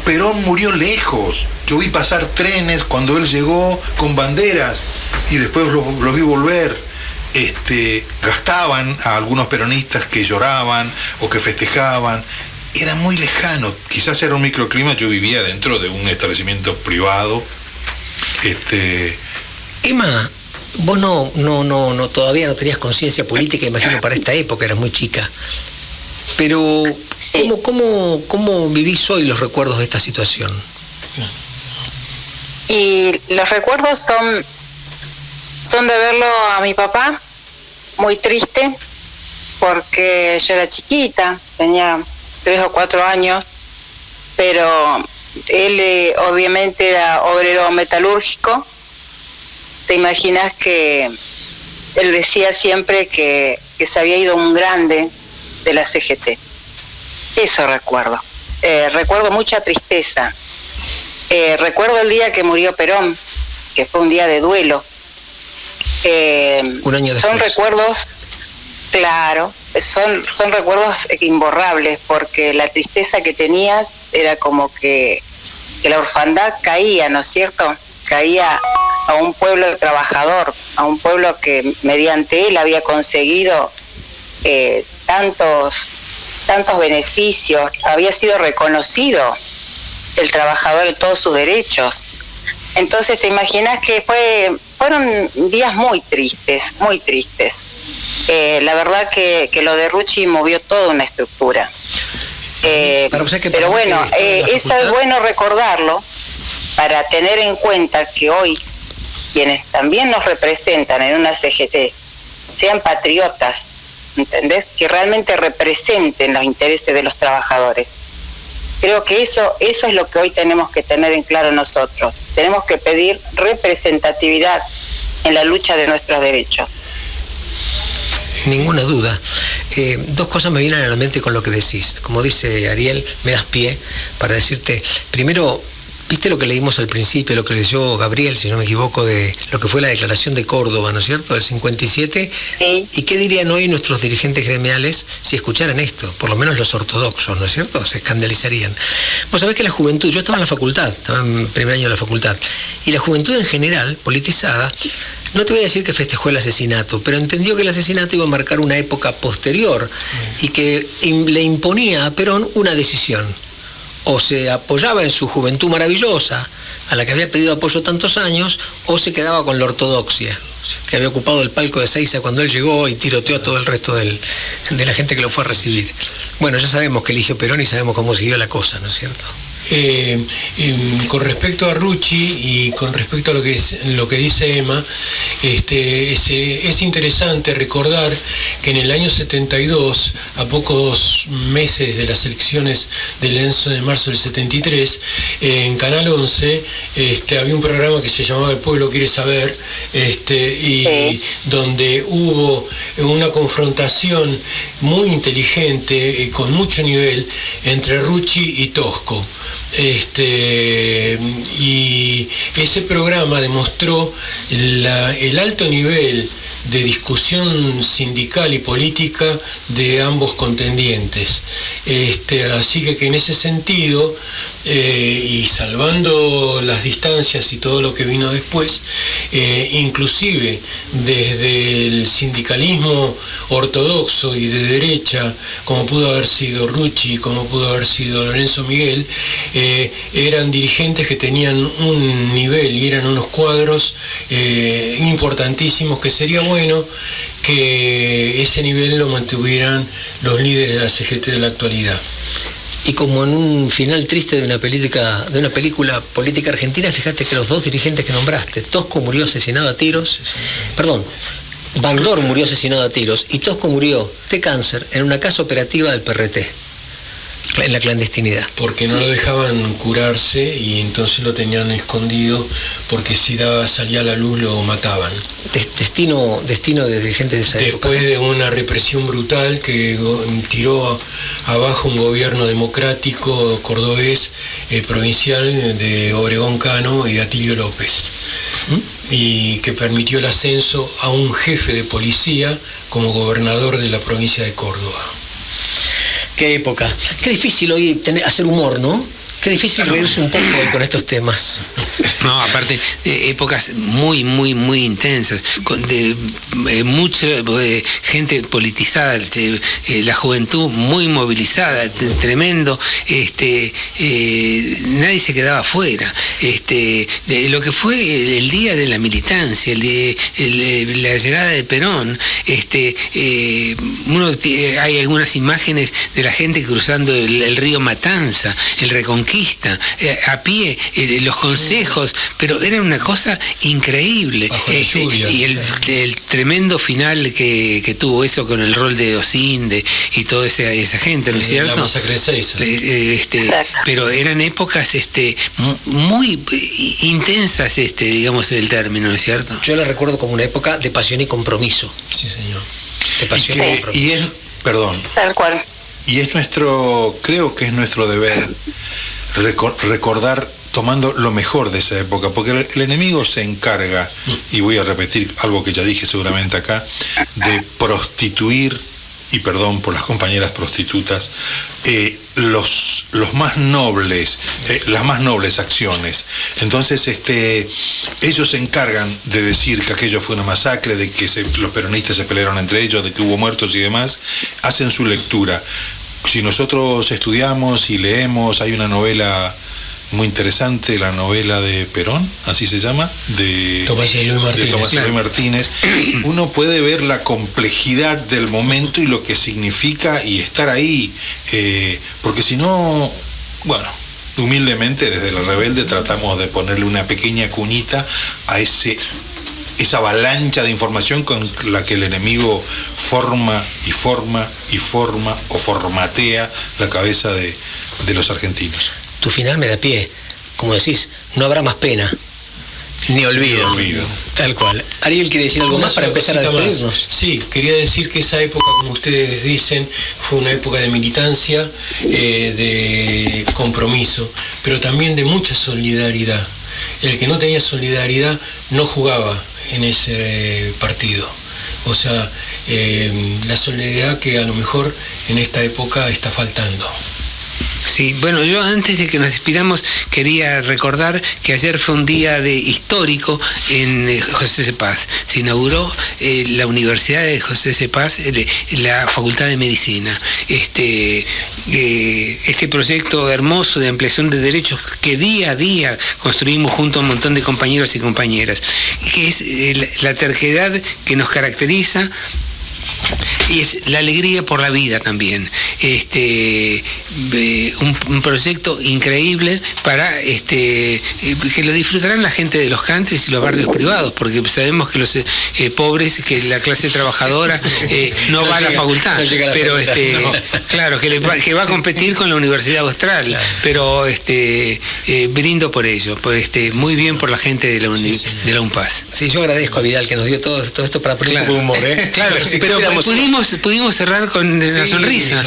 S4: Perón murió lejos. Yo vi pasar trenes cuando él llegó con banderas y después los vi volver. Gastaban a algunos peronistas que lloraban o que festejaban. Era muy lejano. Quizás era un microclima. Yo vivía dentro de un establecimiento privado.
S5: Emma, vos no todavía no tenías conciencia política, imagino, para esta época, eras muy chica. Pero, ¿cómo vivís hoy los recuerdos de esta situación?
S3: Y los recuerdos son de verlo a mi papá, muy triste, porque yo era chiquita, tenía 3 o 4 años, pero... Él obviamente era obrero metalúrgico. Te imaginas que él decía siempre que se había ido un grande de la CGT. Eso recuerdo. Recuerdo mucha tristeza. Recuerdo el día que murió Perón, que fue un día de duelo.
S5: Un año después.
S3: Son recuerdos, claro, son recuerdos imborrables, porque la tristeza que tenías era como que la orfandad caía, ¿no es cierto? Caía a un pueblo trabajador, a un pueblo que mediante él había conseguido tantos beneficios, había sido reconocido el trabajador en todos sus derechos. Entonces te imaginas que fueron días muy tristes, muy tristes. La verdad que lo de Rucci movió toda una estructura. Pero bueno, eso es bueno recordarlo para tener en cuenta que hoy quienes también nos representan en una CGT sean patriotas, ¿entendés? Que realmente representen los intereses de los trabajadores. Creo que eso es lo que hoy tenemos que tener en claro nosotros. Tenemos que pedir representatividad en la lucha de nuestros derechos.
S5: Ninguna duda. 2 cosas me vienen a la mente con lo que decís. Como dice Ariel, me das pie para decirte, primero, ¿viste lo que leímos al principio, lo que leyó Gabriel, si no me equivoco, de lo que fue la declaración de Córdoba, ¿no es cierto?, del 57?
S3: Sí.
S5: ¿Y qué dirían hoy nuestros dirigentes gremiales si escucharan esto? Por lo menos los ortodoxos, ¿no es cierto? Se escandalizarían. Vos sabés que la juventud, yo estaba en la facultad, estaba en primer año de la facultad, y la juventud en general, politizada, no te voy a decir que festejó el asesinato, pero entendió que el asesinato iba a marcar una época posterior y que le imponía a Perón una decisión. O se apoyaba en su juventud maravillosa, a la que había pedido apoyo tantos años, o se quedaba con la ortodoxia, que había ocupado el palco de Seiza cuando él llegó y tiroteó a todo el resto de la gente que lo fue a recibir. Bueno, ya sabemos que eligió Perón y sabemos cómo siguió la cosa, ¿no es cierto?
S7: Con respecto a Rucci y con respecto a lo que dice Emma, es interesante recordar que en el año 72, a pocos meses de las elecciones del 11 de marzo del 73, en Canal 11 había un programa que se llamaba El Pueblo Quiere Saber, donde hubo una confrontación muy inteligente, con mucho nivel, entre Rucci y Tosco. Y ese programa demostró el alto nivel de discusión sindical y política de ambos contendientes. Así que en ese sentido, y salvando las distancias y todo lo que vino después, inclusive desde el sindicalismo ortodoxo y de derecha, como pudo haber sido Rucci, como pudo haber sido Lorenzo Miguel, eran dirigentes que tenían un nivel y eran unos cuadros importantísimos, que sería bueno que ese nivel lo mantuvieran los líderes de la CGT de la actualidad.
S5: Y como en un final triste de una película política argentina, fíjate que los dos dirigentes que nombraste, Tosco murió asesinado a tiros, Bandor murió asesinado a tiros y Tosco murió de cáncer en una casa operativa del PRT, en la clandestinidad.
S7: Porque no lo dejaban curarse y entonces lo tenían escondido, porque si salía a la luz lo mataban.
S5: Destino de dirigentes de esa época.
S7: Después de una represión brutal que tiró abajo un gobierno democrático cordobés, provincial, de Obregón Cano y de Atilio López. Y que permitió el ascenso a un jefe de policía como gobernador de la provincia de Córdoba.
S5: Qué época. Qué difícil hoy hacer humor, ¿no? Qué difícil reírse un poco hoy con estos temas.
S6: No, aparte, épocas muy, muy, muy intensas, de mucha gente politizada, la juventud muy movilizada, tremendo, nadie se quedaba afuera. Lo que fue el día de la militancia, la llegada de Perón, hay algunas imágenes de la gente cruzando el río Matanza, el Reconquista, a pie, los consejos, pero era una cosa increíble. Y el tremendo final que tuvo eso con el rol de Osinde y toda esa gente, ¿no es cierto?
S7: La masacre de Seiza.
S6: Pero eran épocas muy intensas, digamos, el término, ¿no es cierto?
S5: Yo la recuerdo como una época de pasión y compromiso.
S7: Sí, señor.
S5: De pasión y compromiso.
S3: Tal cual.
S4: Y creo que es nuestro deber recordar tomando lo mejor de esa época, porque el enemigo se encarga, y voy a repetir algo que ya dije seguramente acá, de prostituir, y perdón por las compañeras prostitutas, los más nobles, las más nobles acciones. Entonces ellos se encargan de decir que aquello fue una masacre, de que los peronistas se pelearon entre ellos, de que hubo muertos y demás, hacen su lectura. Si nosotros estudiamos y leemos, hay una novela muy interesante, la novela de Perón, así se llama, de
S7: Tomás
S4: Eloy Martínez. Uno puede ver la complejidad del momento y lo que significa y estar ahí, porque si no, bueno, humildemente desde La Rebelde tratamos de ponerle una pequeña cuñita a esa avalancha de información con la que el enemigo forma o formatea la cabeza de los argentinos.
S5: Tu final me da pie. Como decís, no habrá más pena, ni olvido. Tal cual. Ariel quiere decir algo más para empezar a despedirnos.
S7: Sí, quería decir que esa época, como ustedes dicen, fue una época de militancia, de compromiso, pero también de mucha solidaridad. El que no tenía solidaridad no jugaba en ese partido. O sea, la solidaridad que a lo mejor en esta época está faltando.
S6: Sí, bueno, yo antes de que nos despidamos quería recordar que ayer fue un día histórico en José C. Paz. Se inauguró la Universidad de José C. Paz, la Facultad de Medicina. Este proyecto hermoso de ampliación de derechos que día a día construimos junto a un montón de compañeros y compañeras, que es la terquedad que nos caracteriza. Y es la alegría por la vida también. un proyecto increíble para que lo disfrutarán la gente de los countries y los barrios privados, porque sabemos que los pobres, que la clase trabajadora no va a la facultad, pero claro, que va a competir con la Universidad Austral, pero brindo por ello, muy bien por la gente de la UNPAS.
S5: Sí, yo agradezco a Vidal que nos dio todo esto para poner un poco de humor, ¿eh?
S6: Claro, pero pudimos cerrar con la sonrisa.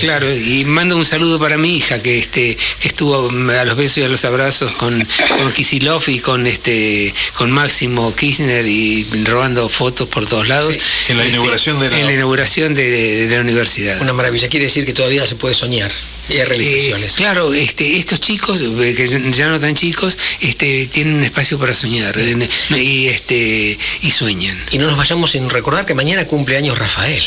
S6: Claro, y mando un saludo para mi hija que estuvo a los besos y a los abrazos con Kicillof y con Máximo Kirchner y robando fotos por todos lados.
S4: Sí, en la inauguración
S6: de la universidad.
S5: Una maravilla, quiere decir que todavía se puede soñar. Y hay realizaciones.
S6: Claro, estos chicos, que ya no tan chicos, tienen un espacio para soñar y sueñan.
S5: Y no nos vayamos sin recordar que mañana cumple años Rafael.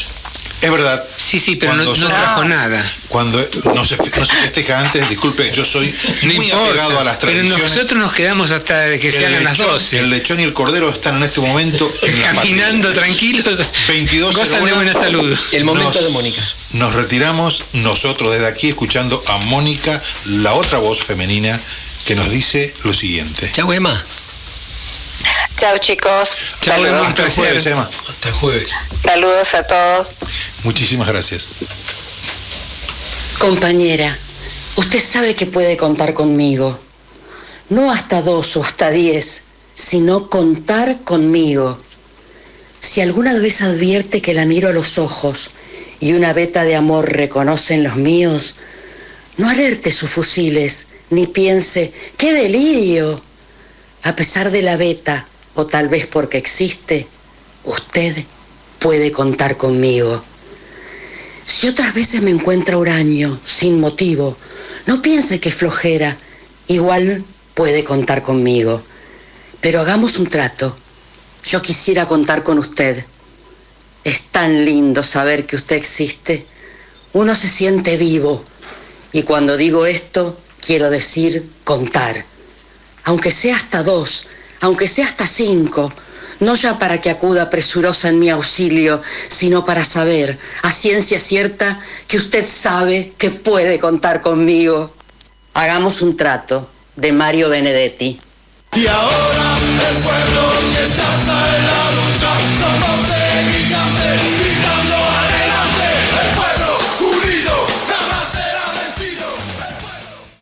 S4: Es verdad.
S6: Sí, pero no trajo nada.
S4: Cuando no se festeja antes, disculpe, yo soy muy apegado a las tradiciones.
S6: Pero nosotros nos quedamos hasta que se hagan las 12.
S4: El lechón y el cordero están en este momento
S6: caminando tranquilos.
S4: 22
S6: gozan de buena salud.
S5: El momento de Mónica.
S4: Nos retiramos nosotros desde aquí escuchando a Mónica, la otra voz femenina, que nos dice lo siguiente.
S5: Chau, Emma.
S3: Chao, chicos.
S4: Chao, Emma. Hasta el jueves, Emma.
S7: Hasta el jueves.
S3: Saludos a todos.
S4: Muchísimas gracias.
S18: Compañera, usted sabe que puede contar conmigo. No hasta 2 o hasta 10, sino contar conmigo. Si alguna vez advierte que la miro a los ojos y una veta de amor reconoce en los míos, no alerte sus fusiles, ni piense, ¡qué delirio! A pesar de la veta, o tal vez porque existe, usted puede contar conmigo. Si otras veces me encuentra huraño, sin motivo, no piense que es flojera, igual puede contar conmigo. Pero hagamos un trato. Yo quisiera contar con usted. Es tan lindo saber que usted existe. Uno se siente vivo. Y cuando digo esto, quiero decir contar. Aunque sea hasta 2, aunque sea hasta 5, no ya para que acuda presurosa en mi auxilio, sino para saber, a ciencia cierta, que usted sabe que puede contar conmigo. Hagamos un trato, de Mario Benedetti.
S2: Y ahora el pueblo